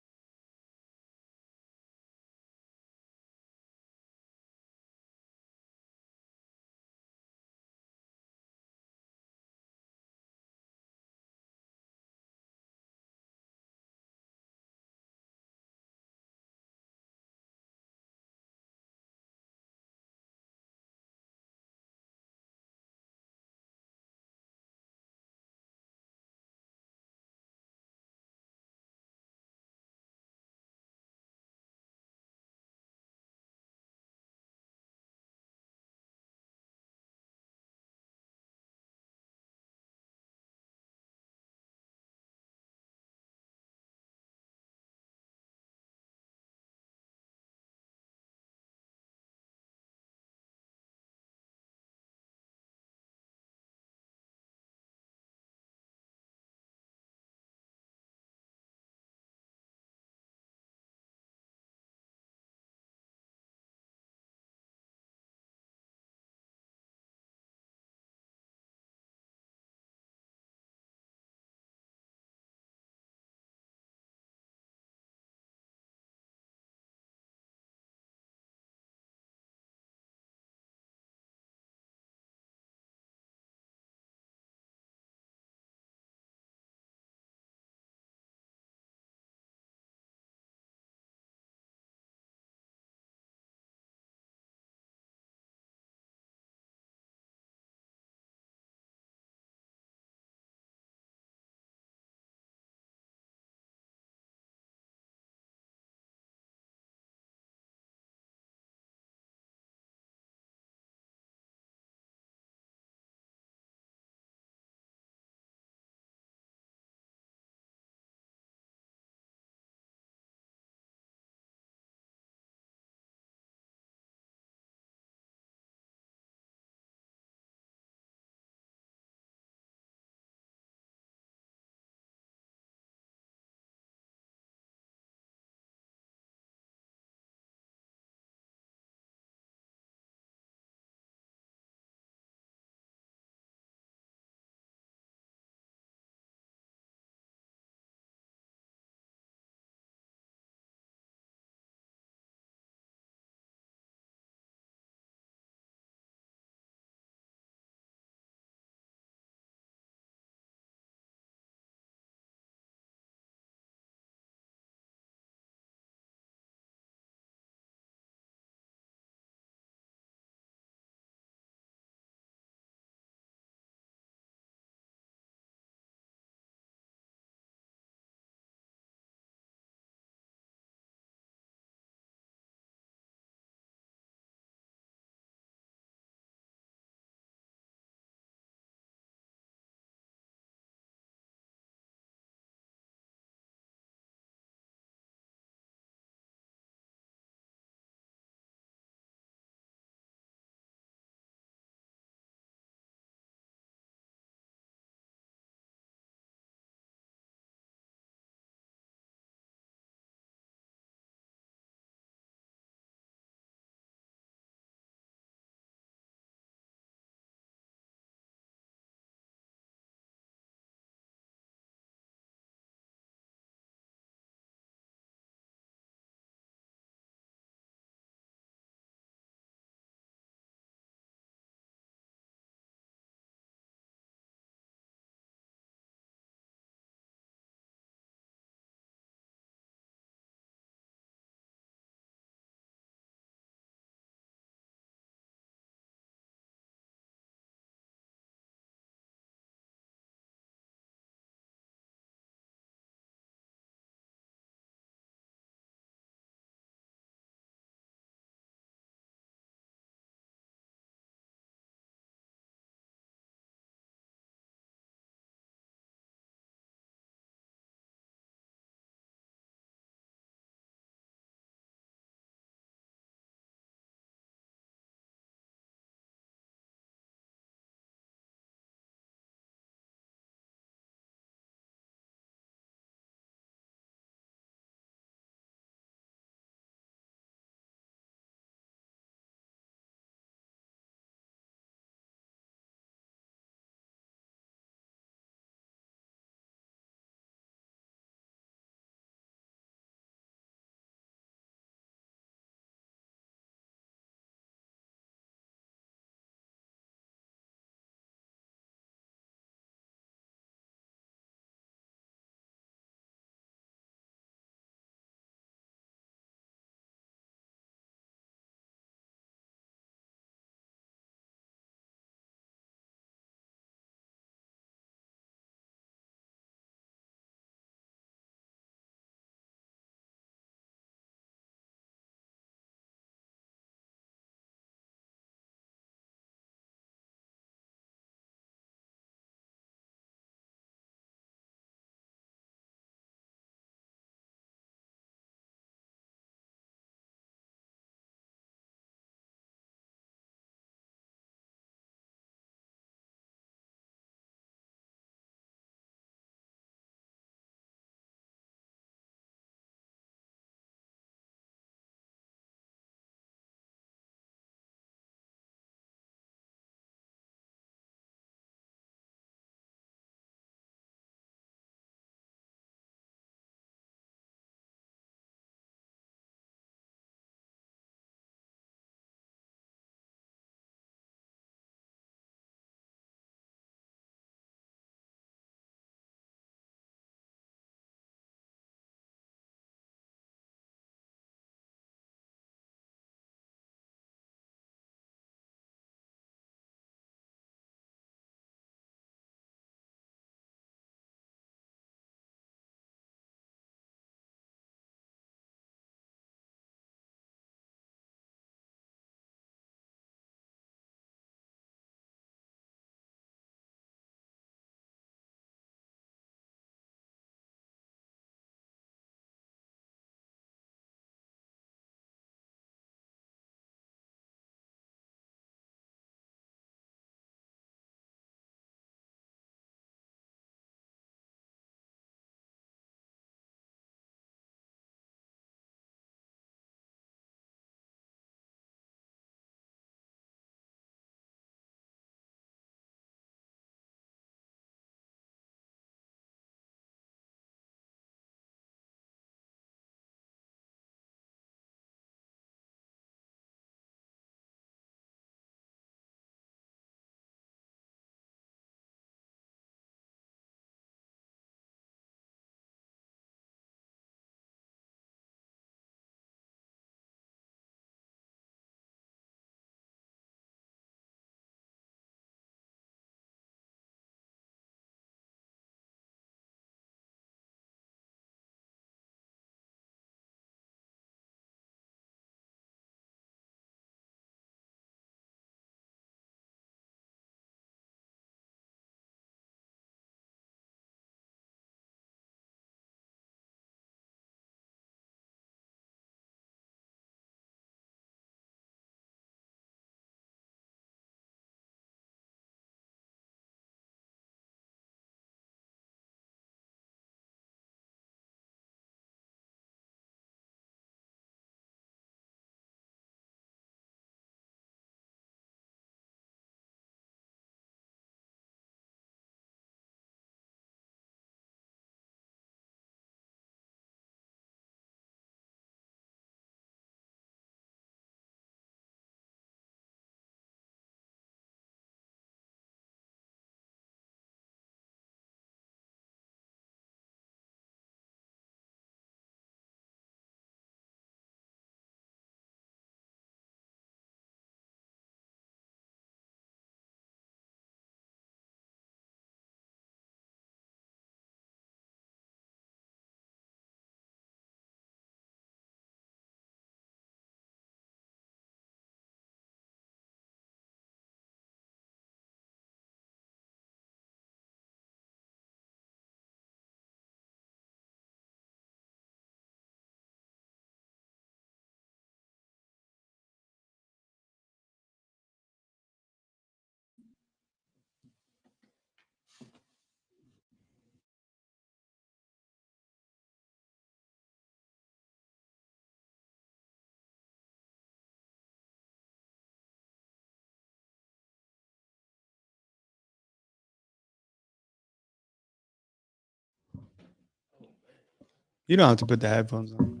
You don't have to put the headphones on.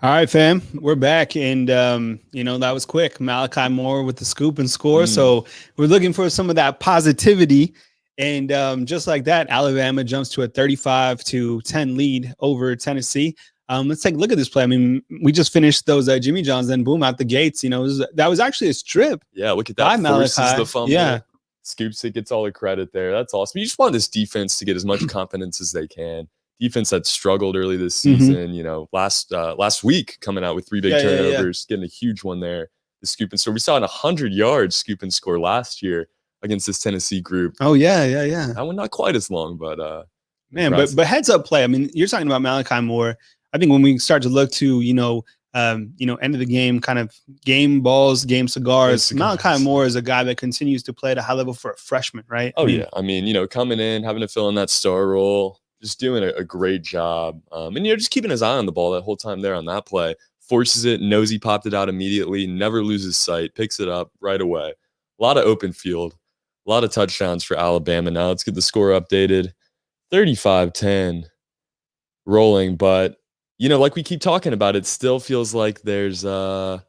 All right, fam, we're back, and that was quick. Malachi Moore with the scoop and score. So we're looking for some of that positivity, and just like that, Alabama jumps to a 35-10 lead over Tennessee. Let's take a look at this play. I mean, we just finished those Jimmy Johns, then boom, out the gates. That was actually a strip. Yeah, look at that. Forces the fumble. Yeah. Scoops it, gets all the credit there. That's awesome. You just want this defense to get as much confidence as they can. Defense that struggled early this season, last week coming out with 3 big turnovers, getting a huge one there. The scoop and score. We saw an 100-yard scoop and score last year against this Tennessee group. Oh yeah. That one not quite as long, but man, but heads up play. I mean, you're talking about Malachi Moore. I think when we start to look to end of the game, kind of game balls, game cigars. Malachi Moore is a guy that continues to play at a high level for a freshman, right? Yeah. I mean, coming in, having to fill in that star role, just doing a great job. And just keeping his eye on the ball that whole time there on that play. Forces it, knows he popped it out immediately, never loses sight, picks it up right away. A lot of open field, a lot of touchdowns for Alabama. Now let's get the score updated. 35-10 rolling, but like we keep talking about, it still feels like there's a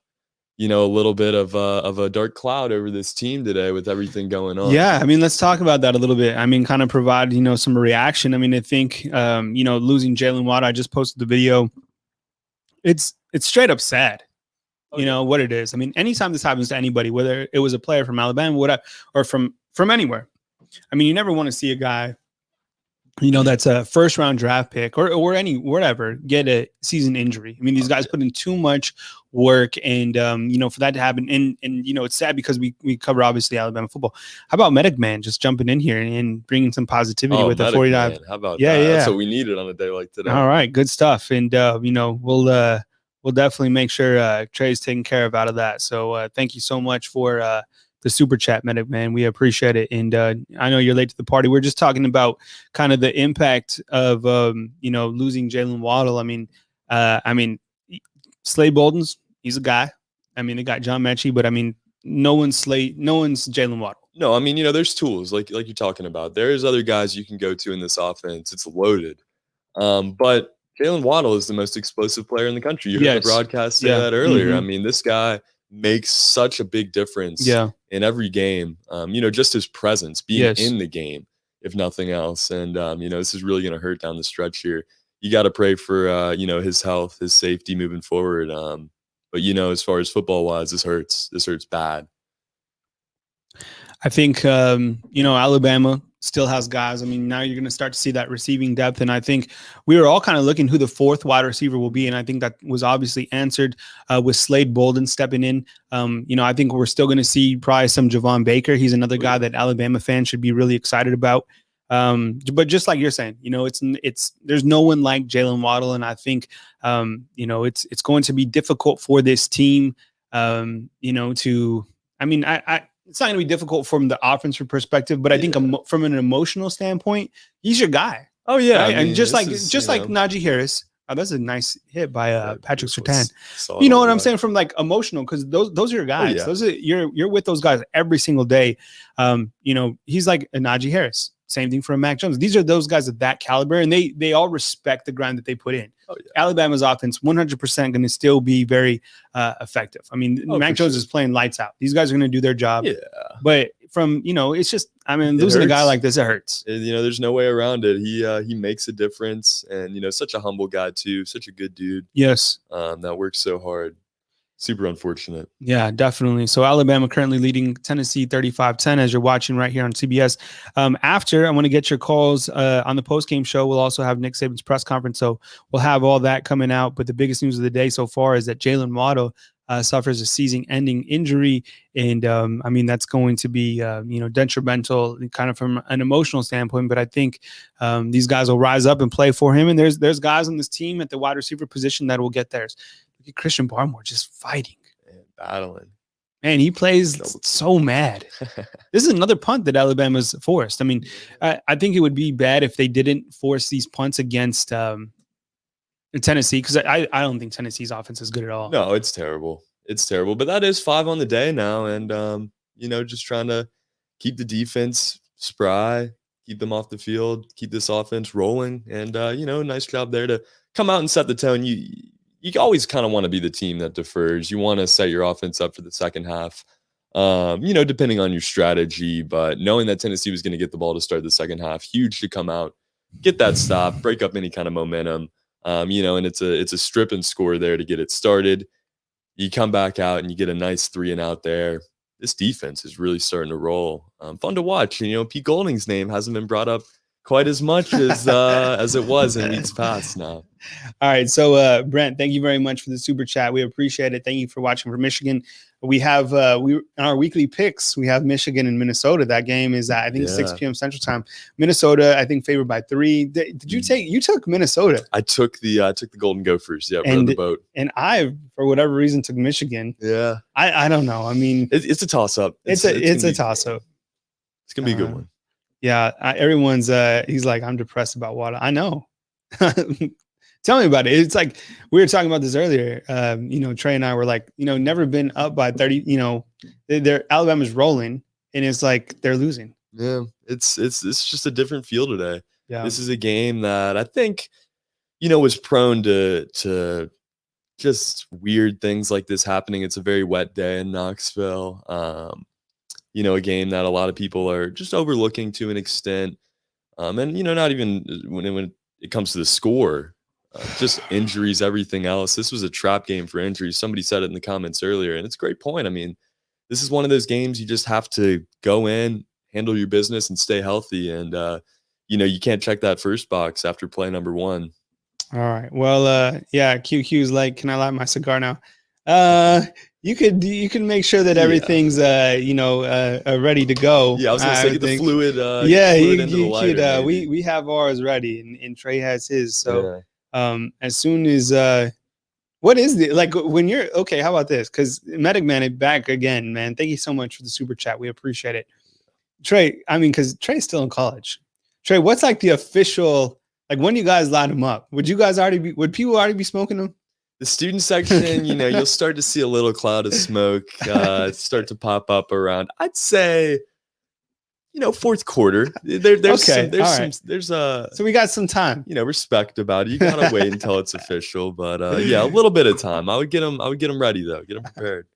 little bit of a dark cloud over this team today with everything going on. Yeah, I mean, let's talk about that a little bit. I mean, kind of provide some reaction. I mean, I think losing Jalen Waddle. I just posted the video. It's straight up sad. What it is. I mean, anytime this happens to anybody, whether it was a player from Alabama, whatever, or from anywhere. I mean, you never want to see a guy, that's a first round draft pick or whatever, get a season injury. I mean, these guys put in too much work, and for that to happen, and it's sad because we cover obviously Alabama football. How about Medic Man just jumping in here and bringing some positivity with the 49? How about that? That's what we needed on a day like today. All right, good stuff, and we'll definitely make sure Trey's taken care of out of that. So thank you so much for the super chat, Medic Man. We appreciate it. And I know you're late to the party. We're just talking about kind of the impact of, losing Jalen Waddle. I mean, Slade Bolden's, he's a guy. I mean, they got John Mechie, but I mean, no one's Jalen Waddle. No, I mean, there's tools like you're talking about. There's other guys you can go to in this offense. It's loaded. But Jalen Waddle is the most explosive player in the country. You heard the broadcast say that earlier. I mean, this guy makes such a big difference in every game. Just his presence, being in the game, if nothing else. And, this is really going to hurt down the stretch here. You got to pray for, his health, his safety moving forward. But, as far as football-wise, this hurts. This hurts bad. I think, Alabama still has guys. I mean, now you're going to start to see that receiving depth. And I think we were all kind of looking who the fourth wide receiver will be. And I think that was obviously answered with Slade Bolden stepping in. I think we're still going to see probably some Javon Baker. He's another guy that Alabama fans should be really excited about. But just like you're saying, it's there's no one like Jalen Waddle. And I think, it's going to be difficult for this team, it's not going to be difficult from the offensive perspective, but I think from an emotional standpoint, he's your guy. Oh yeah, right? And just like Najee Harris, that's a nice hit by Patrick Surtain. You know what I'm saying? From like emotional, because those are your guys. Those are you're with those guys every single day. He's like a Najee Harris. Same thing for Mac Jones. These are those guys of that caliber, and they all respect the grind that they put in. Alabama's offense 100% going to still be very effective. I mean, Mac Jones is playing lights out. These guys are going to do their job. Yeah. But from, it's just, losing a guy like this, it hurts. There's no way around it. He makes a difference, and, such a humble guy too, such a good dude. Yes. That works so hard. Super unfortunate. Yeah, definitely. So Alabama currently leading Tennessee 35-10 as you're watching right here on CBS. After, I want to get your calls on the postgame show. We'll also have Nick Saban's press conference. So we'll have all that coming out. But the biggest news of the day so far is that Jalen Waddle suffers a season-ending injury. And, that's going to be, detrimental kind of from an emotional standpoint. But I think these guys will rise up and play for him. And there's guys on this team at the wide receiver position that will get theirs. Christian Barmore just fighting, battling. Man, he plays so mad. This is another punt that Alabama's forced. I mean, I think it would be bad if they didn't force these punts against Tennessee, because I don't think Tennessee's offense is good at all. No, it's terrible. It's terrible. But that is 5 on the day now, and just trying to keep the defense spry, keep them off the field, keep this offense rolling, and nice job there to come out and set the tone. You always kind of want to be the team that defers. You want to set your offense up for the second half. Depending on your strategy, but knowing that Tennessee was going to get the ball to start the second half, huge to come out, get that stop, break up any kind of momentum. And it's a strip and score there to get it started. You come back out and you get a nice 3-and-out there. This defense is really starting to roll. Fun to watch. Pete Golding's name hasn't been brought up quite as much as it was in weeks past now. All right. So, Brent, thank you very much for the super chat. We appreciate it. Thank you for watching for Michigan. We have in our weekly picks, we have Michigan and Minnesota. That game is at, I think, 6 p.m. Central Time. Minnesota, I think, favored by 3. Did you took Minnesota? I took the Golden Gophers. Yeah, rode the boat. And I, for whatever reason, took Michigan. Yeah. I don't know. I mean, it's a toss-up. It's a toss-up. It's going to be a good one. Yeah. Everyone's, he's like, I'm depressed about Waddle. I know. Tell me about it. It's like we were talking about this earlier. Trey and I were like, never been up by 30. They're Alabama's rolling, and it's like they're losing. Yeah, it's just a different feel today. Yeah, this is a game that I think, was prone to just weird things like this happening. It's a very wet day in Knoxville. A game that a lot of people are just overlooking to an extent. And not even when it comes to the score. Just injuries, everything else. This was a trap game for injuries. Somebody said it in the comments earlier, and it's a great point. I mean, this is one of those games you just have to go in, handle your business, and stay healthy. And, you can't check that first box after play number 1. All right. Well, QQ's like, can I light my cigar now? You can make sure that everything's ready to go. Yeah, I was gonna say get the fluid. We have ours ready, and Trey has his. So as soon as what is the when you're okay? How about this? Because Medic Man back again, man. Thank you so much for the super chat. We appreciate it, Trey. I mean, because Trey's still in college. Trey, what's like the official? Like when you guys line them up, would people already be smoking them? The student section, you'll start to see a little cloud of smoke start to pop up around. I'd say, fourth quarter. So we got some time. Respect about it. You gotta wait until it's official, but a little bit of time. I would get them ready though. Get them prepared.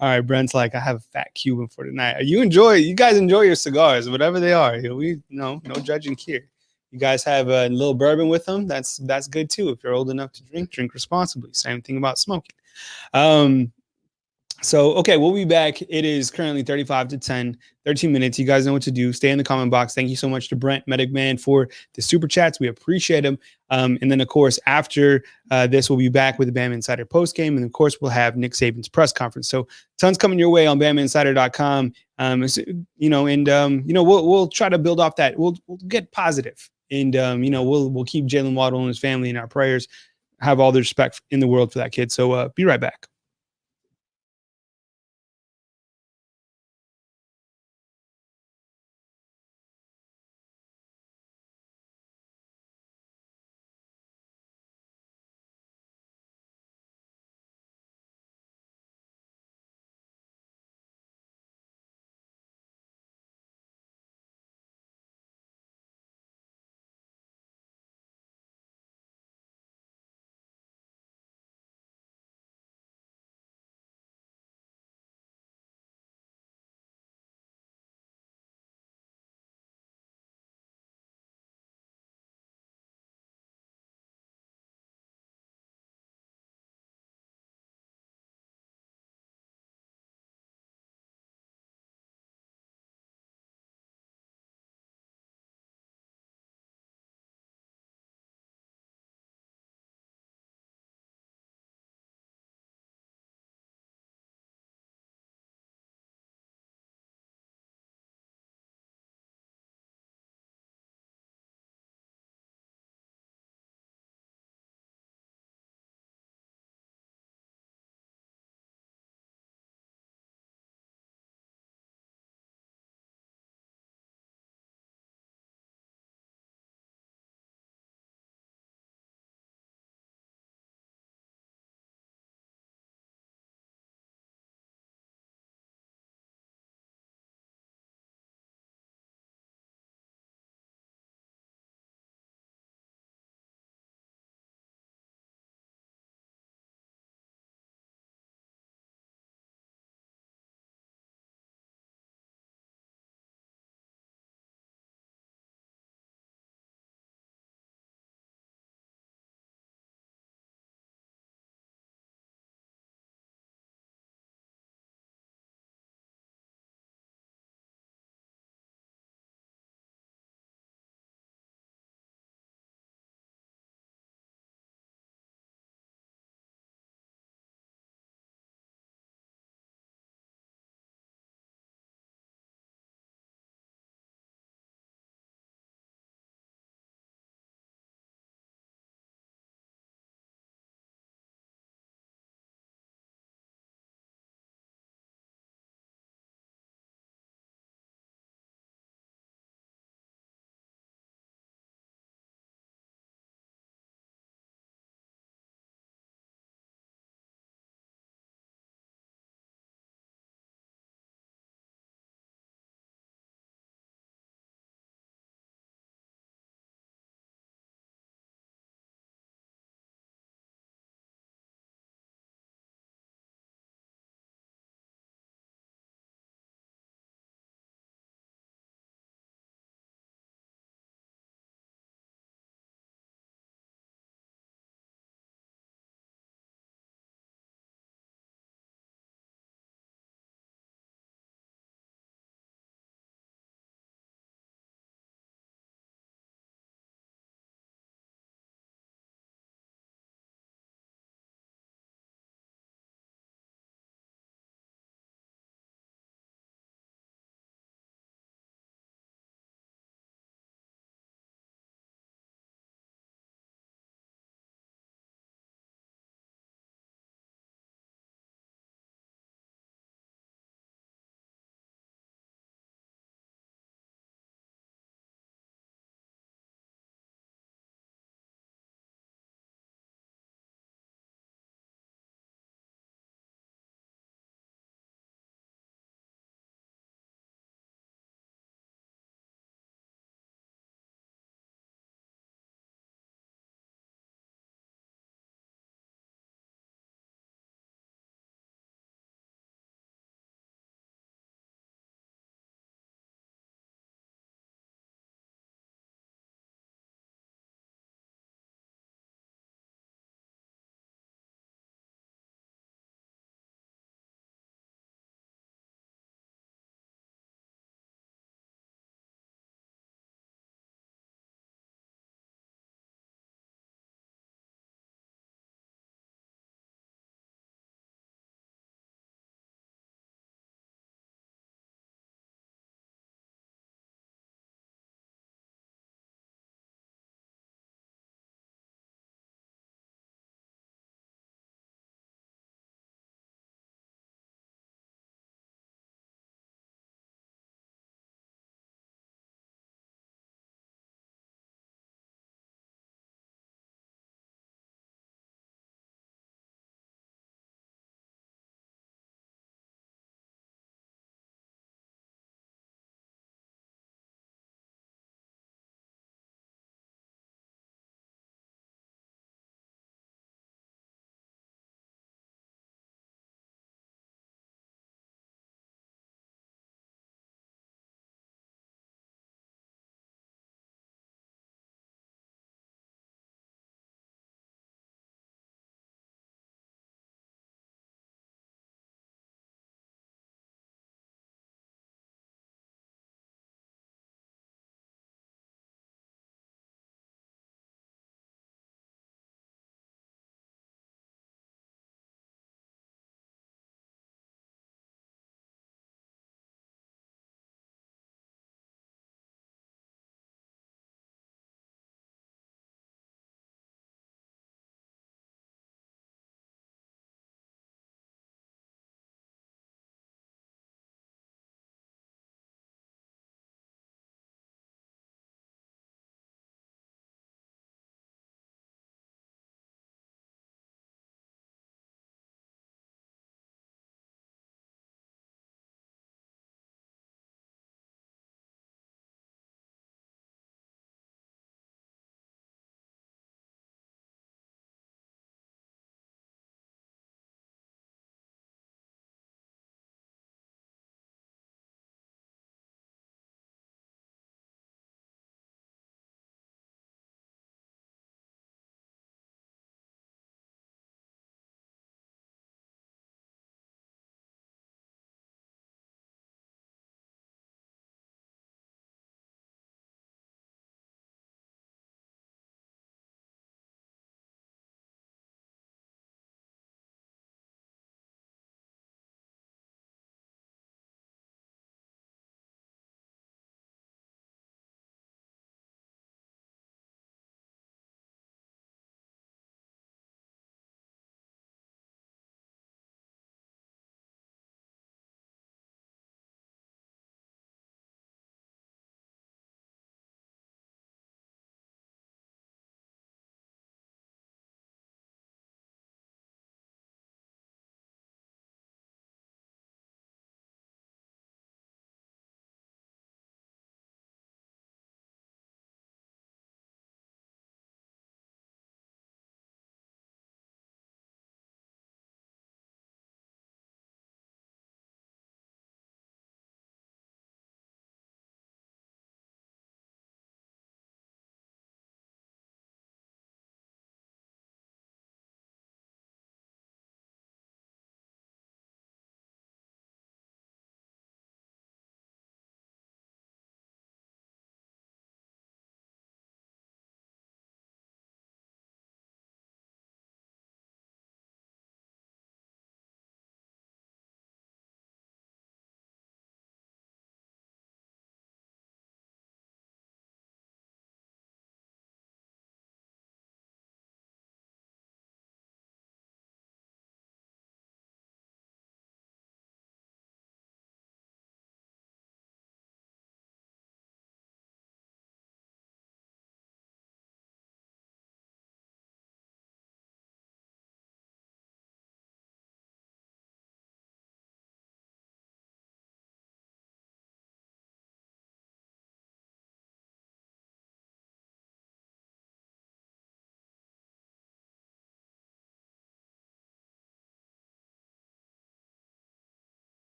All right, Brent's like, I have a fat Cuban for tonight. You guys enjoy your cigars, whatever they are. We no judging here. You guys have a little bourbon with them. That's good too. If you're old enough to drink responsibly. Same thing about smoking. So, okay, we'll be back. It is currently 35-10, 13 minutes. You guys know what to do. Stay in the comment box. Thank you so much to Brent Medic Man for the super chats. We appreciate him. And then, of course, after this, we'll be back with the BamaInsider postgame. And, of course, we'll have Nick Saban's press conference. So tons coming your way on BamaInsider.com. We'll try to build off that. We'll get positive. And, we'll keep Jalen Waddle and his family in our prayers. Have all the respect in the world for that kid. So be right back.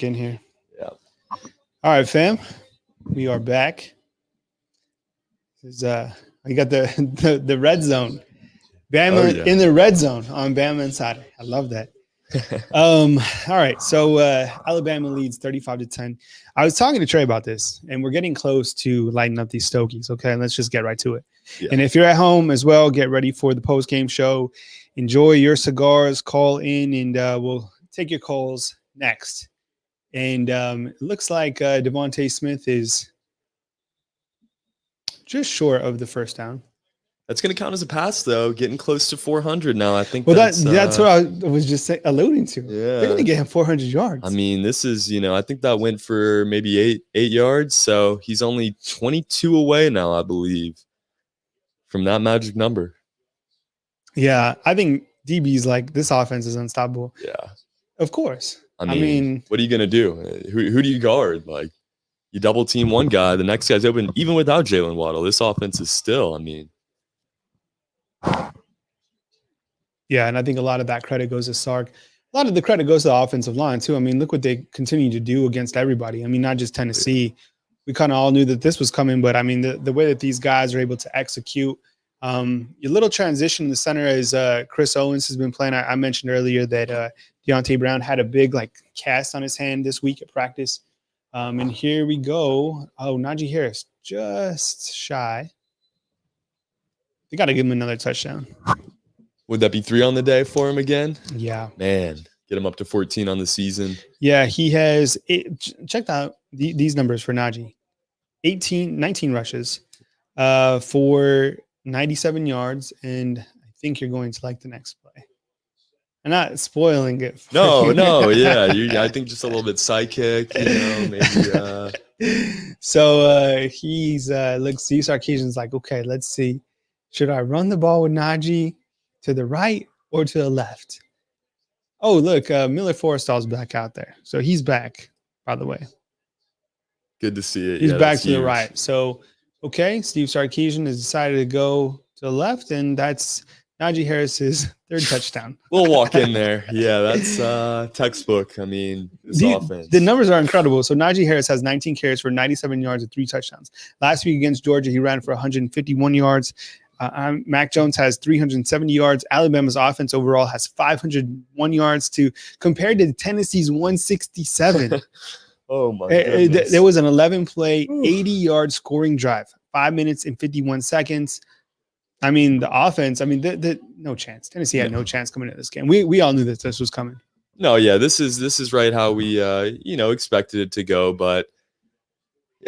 in here. Yeah. All right, fam. We are back. This is I got the red zone. Bama in the red zone on BamaInsider. I love that. All right. So Alabama leads 35-10. I was talking to Trey about this, and we're getting close to lighting up these Stogies. Okay, let's just get right to it. Yeah. And if you're at home as well, get ready for the post-game show. Enjoy your cigars. Call in, and we'll take your calls next. And it looks like Devontae Smith is just short of the first down. That's going to count as a pass, though. Getting close to 400 now. I think. Well, that's what I was just alluding to. Yeah, they're going to get him 400 yards. I mean, this is, I think that went for maybe eight yards. So he's only 22 away now, I believe, from that magic number. Yeah, I think DB's like, this offense is unstoppable. Yeah, of course. I mean, what are you going to do? Who do you guard? Like, you double team one guy, the next guy's open. Even without Jalen Waddle, this offense is still, Yeah, and I think a lot of that credit goes to Sark. A lot of the credit goes to the offensive line, too. I mean, look what they continue to do against everybody. I mean, not just Tennessee. We kind of all knew that this was coming, but, I mean, the way that these guys are able to execute. Your little transition in the center is Chris Owens has been playing. I mentioned earlier that Deontay Brown had a big, cast on his hand this week at practice. And here we go. Oh, Najee Harris, just shy. They got to give him another touchdown. Would that be 3 on the day for him again? Yeah. Man, get him up to 14 on the season. Yeah, he has checked out these numbers for Najee. 19 rushes for 97 yards, and I think you're going to like the next play. I'm not spoiling it. No, yeah. I think just a little bit sidekick, maybe. So he's looks Steve Sarkisian's like, okay, let's see. Should I run the ball with Najee to the right or to the left? Oh, look, Miller Forrestall's back out there. So he's back, by the way. Good to see it. He's back to the right. So, okay, Steve Sarkisian has decided to go to the left, and that's Najee Harris's third touchdown. We'll walk in there. Yeah, that's textbook. I mean, this offense. The numbers are incredible. So Najee Harris has 19 carries for 97 yards and 3 touchdowns. Last week against Georgia, he ran for 151 yards. Mac Jones has 370 yards. Alabama's offense overall has 501 yards compared to Tennessee's 167. Oh, my goodness. There was an 11-play, 80-yard scoring drive, 5 minutes and 51 seconds. I mean, the offense, no chance. Tennessee had no chance coming into this game. We all knew that this was coming. No, yeah, this is right how we, expected it to go. But,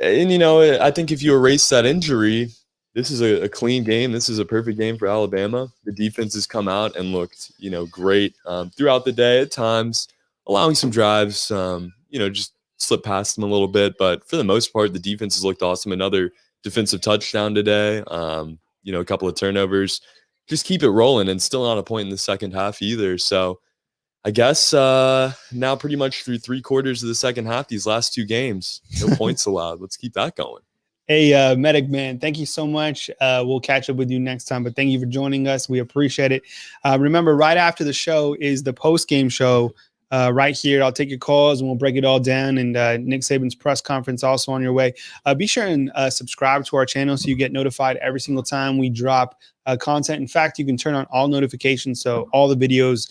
I think if you erase that injury, this is a clean game. This is a perfect game for Alabama. The defense has come out and looked, great throughout the day at times, allowing some drives, just slip past them a little bit. But for the most part, the defense has looked awesome. Another defensive touchdown today, a couple of turnovers. Just keep it rolling, and still not a point in the second half either. So I guess now pretty much through 3/4 of the second half, these last 2 games, no points allowed. Let's keep that going. Hey, Medic Man, thank you so much. We'll catch up with you next time, but thank you for joining us. We appreciate it. Remember, right after the show is the post-game show right here. I'll take your calls and we'll break it all down. And Nick Saban's press conference also on your way. Be sure and subscribe to our channel so you get notified every single time we drop content. In fact, you can turn on all notifications so all the videos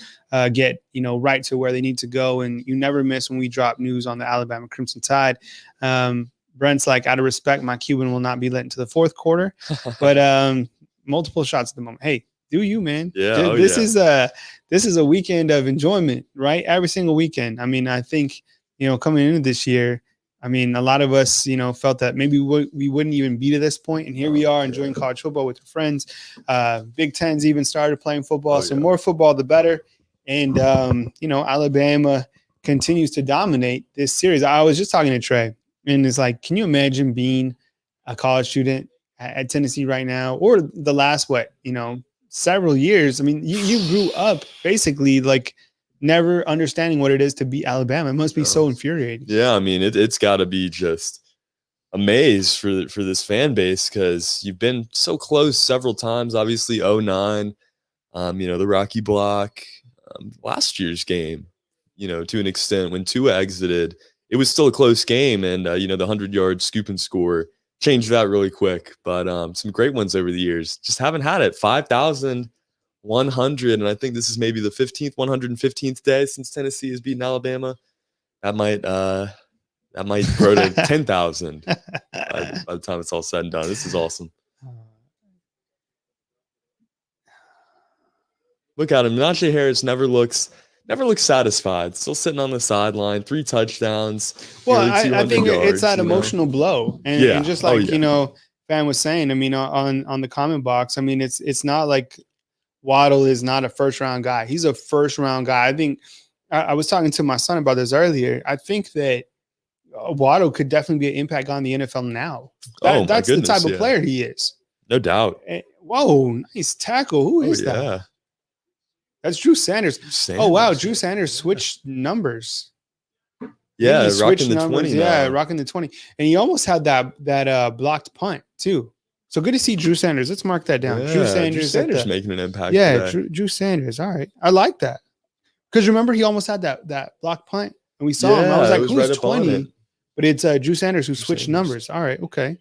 get right to where they need to go, and you never miss when we drop news on the Alabama Crimson Tide. Brent's like, out of respect, my Cuban will not be let into the fourth quarter, but multiple shots at the moment. Hey, do you, man? Yeah. This is a weekend of enjoyment, right? Every single weekend. I mean, I think, coming into this year, I mean, a lot of us, felt that maybe we wouldn't even be to this point. And here we are enjoying college football with your friends. Big Ten's even started playing football. So more football, the better. And, Alabama continues to dominate this series. I was just talking to Trey. And it's like, can you imagine being a college student at Tennessee right now, or the last, several years? I mean, you grew up basically never understanding what it is to beat Alabama. It must be so infuriating. Yeah, I mean, it's got to be just a maze for this fan base, because you've been so close several times. Obviously, 2009, the Rocky Block, last year's game, to an extent when Tua exited. it was still a close game, and the 100-yard scoop and score changed that really quick. But some great ones over the years. Just haven't had it. 5,100, and I think this is maybe the 115th day since Tennessee has beaten Alabama. That might grow to 10,000 by the time it's all said and done. This is awesome. Look at him. Najee Harris never looks satisfied. Still sitting on the sideline. 3 touchdowns. Well, I think it's that emotional blow, and just like Fan was saying. I mean, on the comment box. I mean, it's not like Waddle is not a first round guy. He's a first round guy. I think I was talking to my son about this earlier. I think that Waddle could definitely be an impact on the NFL now. That's the type of player he is. No doubt. Whoa, nice tackle. Who is that? That's Drew Sanders. Oh, wow. Drew Sanders switched numbers. Yeah, rocking the 20. Yeah, rocking the 20. And he almost had that blocked punt, too. So good to see Drew Sanders. Let's mark that down. Yeah, Drew Sanders making an impact. Yeah, Drew Sanders. All right. I like that. Because remember, he almost had that blocked punt. And we saw him. I was like, who's right 20? But it's Drew Sanders who switched numbers. All right. Okay.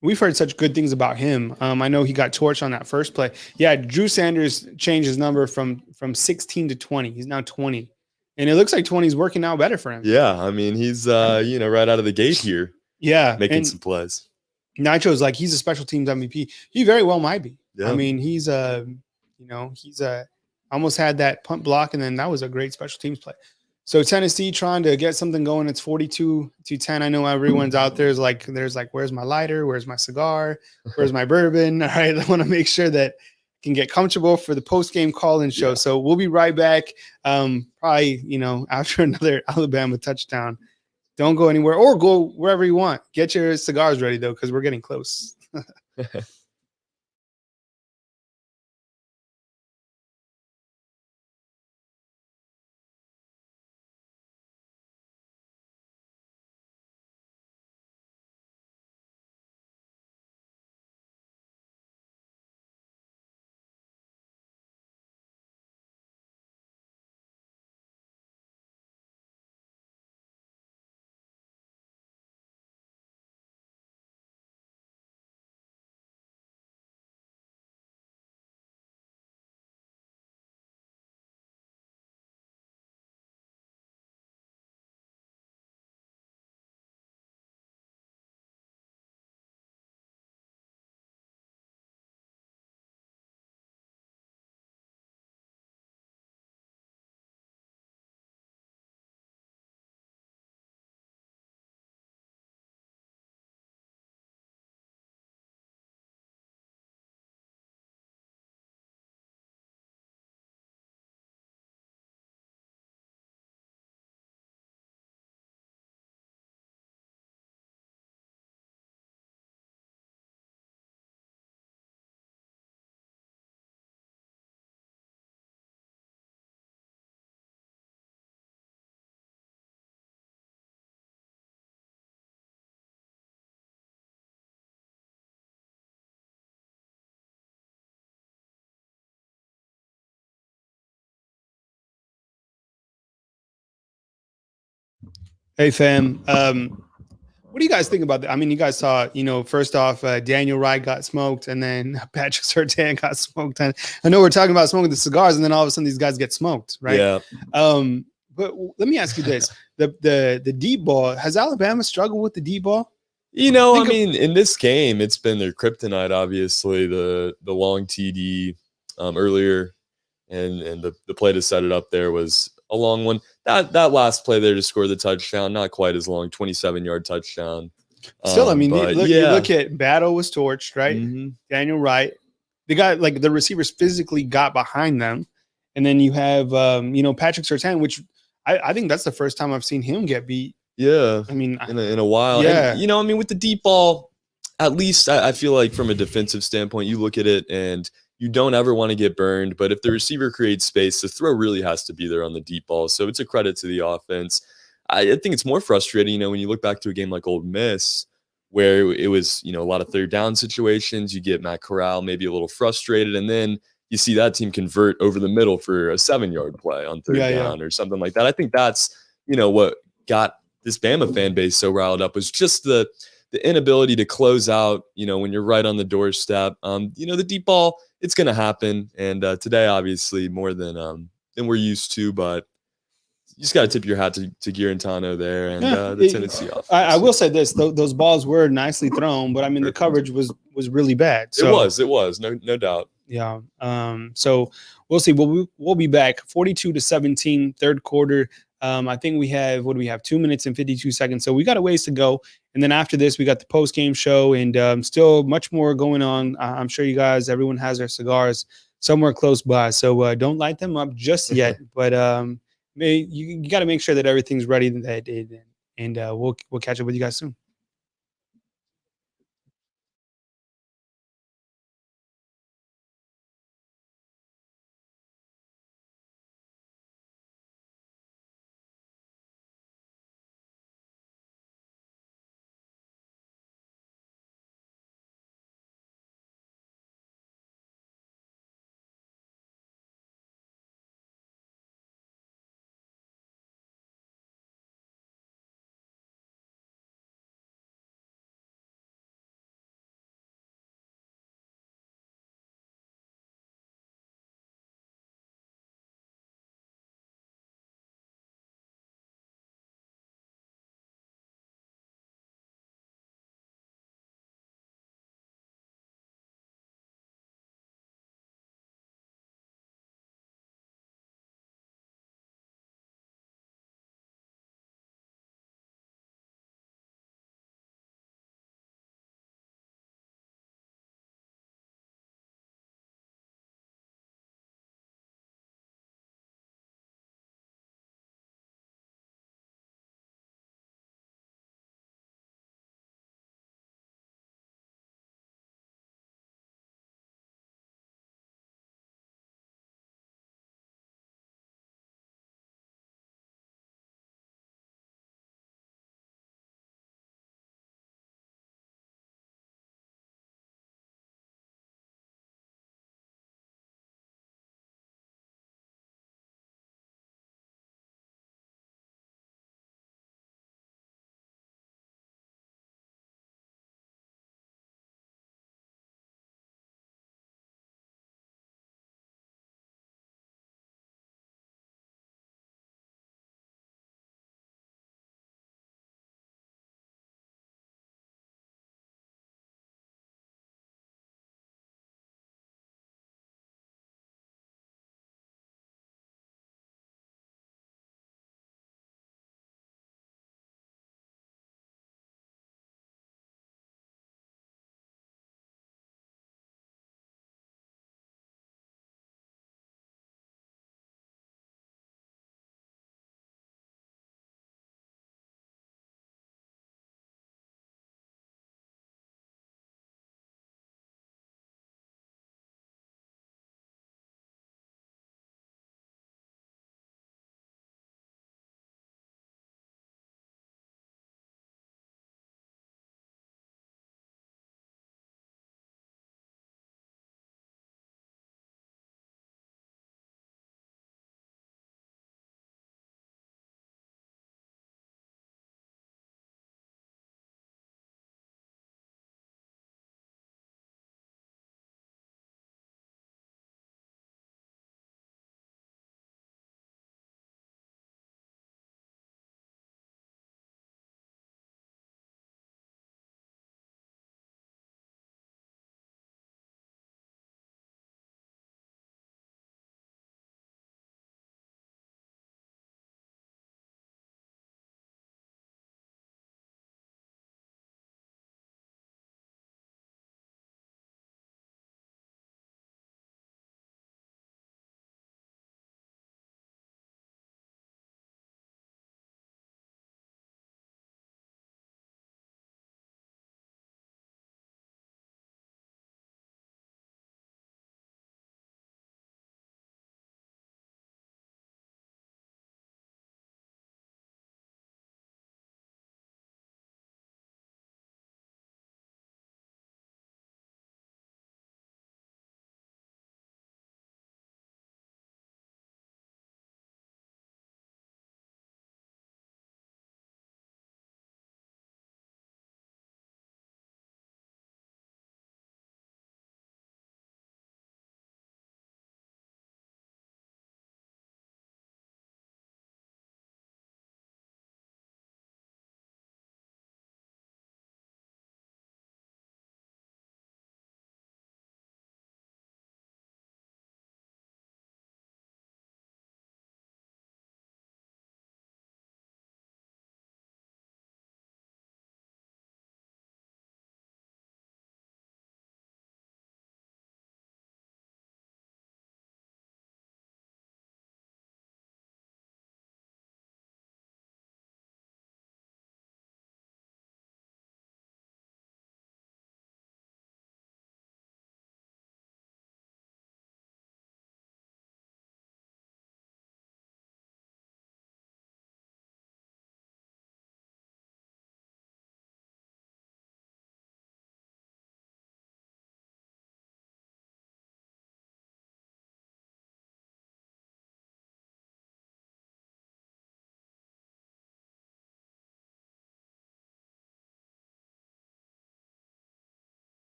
We've heard such good things about him. I know he got torched on that first play. Yeah, Drew Sanders changed his number from 16 to 20. He's now 20. And it looks like 20 is working out better for him. Yeah, I mean, he's right out of the gate here. Yeah. Making some plays. Nitro's like he's a special teams MVP. He very well might be. Yeah. I mean, he's almost had that punt block, and then that was a great special teams play. So Tennessee trying to get something going. It's 42-10. I know everyone's out there is like, there's like, where's my lighter? Where's my cigar? Where's my bourbon? All right. I want to make sure that I can get comfortable for the post-game call-in show. So we'll be right back. Probably, after another Alabama touchdown. Don't go anywhere or go wherever you want. Get your cigars ready though, because we're getting close. Hey, fam. What do you guys think about that? I mean, you guys saw, first off, Daniel Wright got smoked, and then Patrick Surtain got smoked. And I know we're talking about smoking the cigars, and then all of a sudden these guys get smoked, right? Yeah. But let me ask you this: the deep ball, has Alabama struggled with the deep ball? In this game, it's been their kryptonite. Obviously, the long TD earlier, and the play to set it up there was a long one. That last play there to score the touchdown, not quite as long, 27-yard touchdown. Still, you look at Battle was torched, right? Mm-hmm. Daniel Wright, they got like the receivers physically got behind them, and then you have Patrick Surtain, which I think that's the first time I've seen him get beat. Yeah, I mean, in a while. Yeah, and, with the deep ball, at least I feel like from a defensive standpoint, you look at it and you don't ever want to get burned, but if the receiver creates space, the throw really has to be there on the deep ball. So it's a credit to the offense. I think it's more frustrating, when you look back to a game like Ole Miss, where it was, a lot of third down situations. You get Matt Corral maybe a little frustrated, and then you see that team convert over the middle for a 7-yard play on third Yeah, yeah. down or something like that. I think that's, what got this Bama fan base so riled up was just the inability to close out, when you're right on the doorstep. The deep ball, it's going to happen. And today, obviously, more than we're used to, but you just got to tip your hat to Guarantano there and Yeah, the Tennessee offense. I will say this: those balls were nicely thrown, but I mean the coverage was really bad. So it was no doubt. yeah. So we'll see. We'll be back. 42-17, third quarter. I think we have 2 minutes and 52 seconds. So we got a ways to go. And then after this, we got the post game show and still much more going on. I'm sure you guys, everyone has their cigars somewhere close by. So don't light them up just yet. But you got to make sure that everything's ready. And we'll catch up with you guys soon.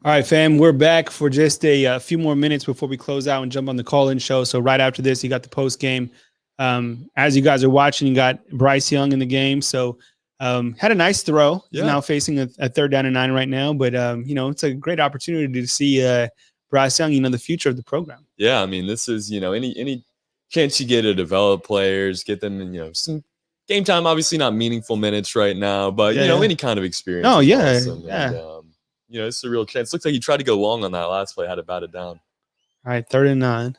All right, fam, we're back for just a few more minutes before we close out and jump on the call-in show. So right after this, you got the post game. As you guys are watching, you got Bryce Young in the game. So had a nice throw. He's now facing a 3rd down and 9 right now. But it's a great opportunity to see Bryce Young, the future of the program. Yeah, I mean, this is any chance you get to develop players, get them in some game time. Obviously, not meaningful minutes right now, but any kind of experience. Oh, is yeah, awesome. yeah. And, it's a real chance. Looks like he tried to go long on that last play, had it batted down. All right, 3rd and 9.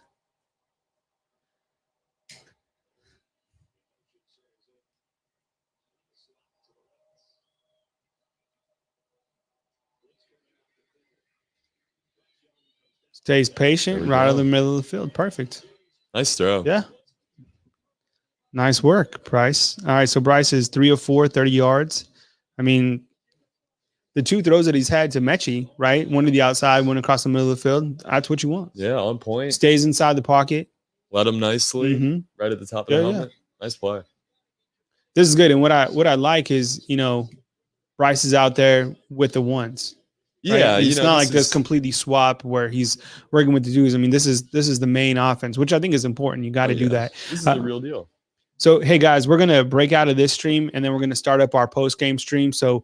Stays patient, right in the middle of the field. Perfect. Nice throw. Yeah. Nice work, Bryce. All right, so Bryce is 3 of 4, 30 yards. I mean, the 2 throws that he's had to Mechie, right? One to the outside, one across the middle of the field. That's what you want. Yeah, on point. Stays inside the pocket. Let him nicely, right at the top of the helmet. Yeah. Nice play. This is good. And what I like is, Bryce is out there with the ones. Yeah, right? It's not like this completely swap where he's working with the dudes. I mean, this is the main offense, which I think is important. You got to do that. This is the real deal. So, hey guys, we're gonna break out of this stream and then we're gonna start up our post game stream. So,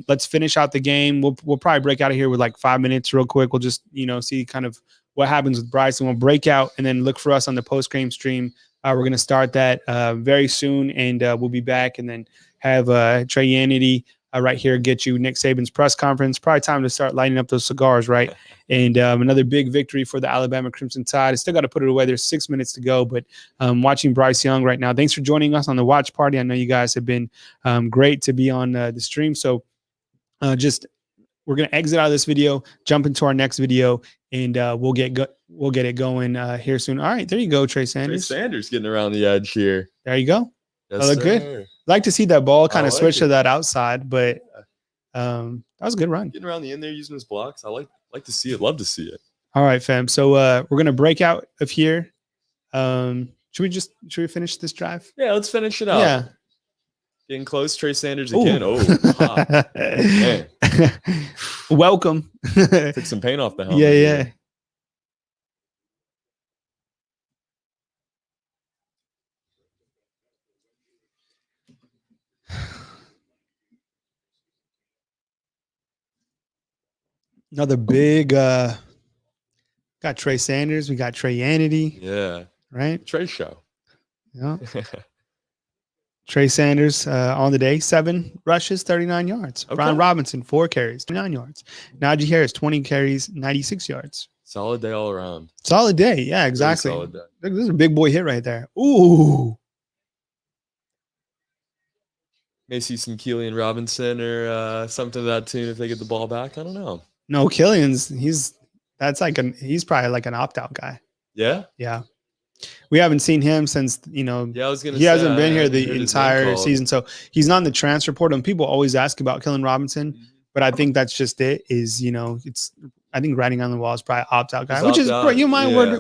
let's finish out the game. We'll probably break out of here with like 5 minutes, real quick. We'll just see kind of what happens with Bryce, and we'll break out and then look for us on the post game stream. We're gonna start that very soon, and we'll be back and then have Trey Yanity right here get you Nick Saban's press conference. Probably time to start lighting up those cigars, right? And another big victory for the Alabama Crimson Tide. I still got to put it away. There's 6 minutes to go, but watching Bryce Young right now. Thanks for joining us on the watch party. I know you guys have been great to be on the stream. So we're going to exit out of this video, jump into our next video, and we'll get it going here soon. All right, there you go, Trey Sanders. Trey Sanders getting around the edge here. There you go. Yes, that looked good. Like to see that ball kind of switch to that outside, but that was a good run. Getting around the end there using his blocks. I like to see it. Love to see it. All right, fam. So we're gonna break out of here. Should we finish this drive? Yeah, let's finish it up. Yeah. Getting close, Trey Sanders again. Ooh. Oh, man. Welcome. Took some paint off the helmet. Yeah. Another big got Trey Sanders, we got Trey Yanity. Yeah. Right? Trey show. Yeah. Trey Sanders on the day, 7 rushes, 39 yards. Okay. Brian Robinson, 4 carries, 29 yards. Najee Harris, 20 carries, 96 yards. Solid day all around. Solid day. Yeah, exactly. Solid day. Look, this is a big boy hit right there. Ooh. May see some Killian Robinson or something to that tune if they get the ball back. I don't know. No, Killian's he's probably like an opt-out guy. Yeah? Yeah. We haven't seen him since, I was gonna he hasn't been here the entire season. So he's not in the transfer portal. And people always ask about Killian Robinson, but I think that's just it's I think writing on the wall is probably opt-out guy, which is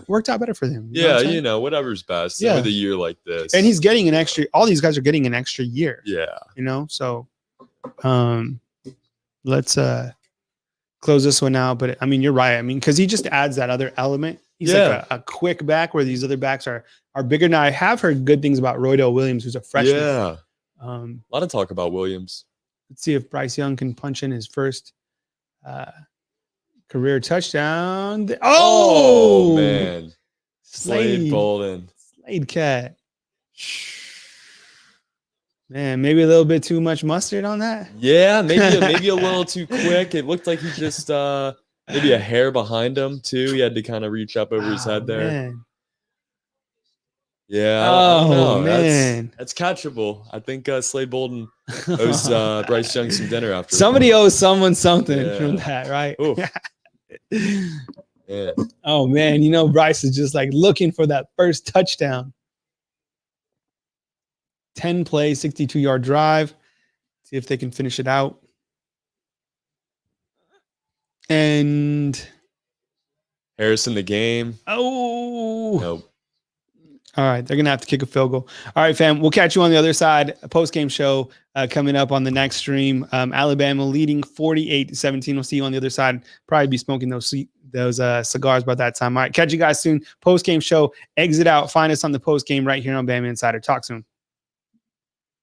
worked out better for him. Whatever's best with a year like this. And he's getting an extra, all these guys are getting an extra year. Yeah. So let's close this one out. But I mean, you're right. I mean, because he just adds that other element. He's like a quick back where these other backs are bigger. Now, I have heard good things about Roydell Williams, who's a freshman. Yeah. A lot of talk about Williams. Let's see if Bryce Young can punch in his first career touchdown. Oh man. Slade Bolden. Slade cat. Man, maybe a little bit too much mustard on that. Yeah, maybe a little too quick. It looked like he just maybe a hair behind him too. He had to kind of reach up over his head there. Man. Yeah. Oh man, that's catchable. I think Slade Bolden owes Bryce Young some dinner after. Somebody owes someone something from that, right? Yeah. Oh man, Bryce is just like looking for that first touchdown. 10 play, 62-yard drive. See if they can finish it out. And Harris in the game. Oh. Nope. All right, they're gonna have to kick a field goal. All right, fam. We'll catch you on the other side. A post-game show coming up on the next stream. Alabama leading 48-17. We'll see you on the other side. Probably be smoking those cigars by that time. All right, catch you guys soon. Post-game show. Exit out. Find us on the post-game right here on BamaInsider. Talk soon.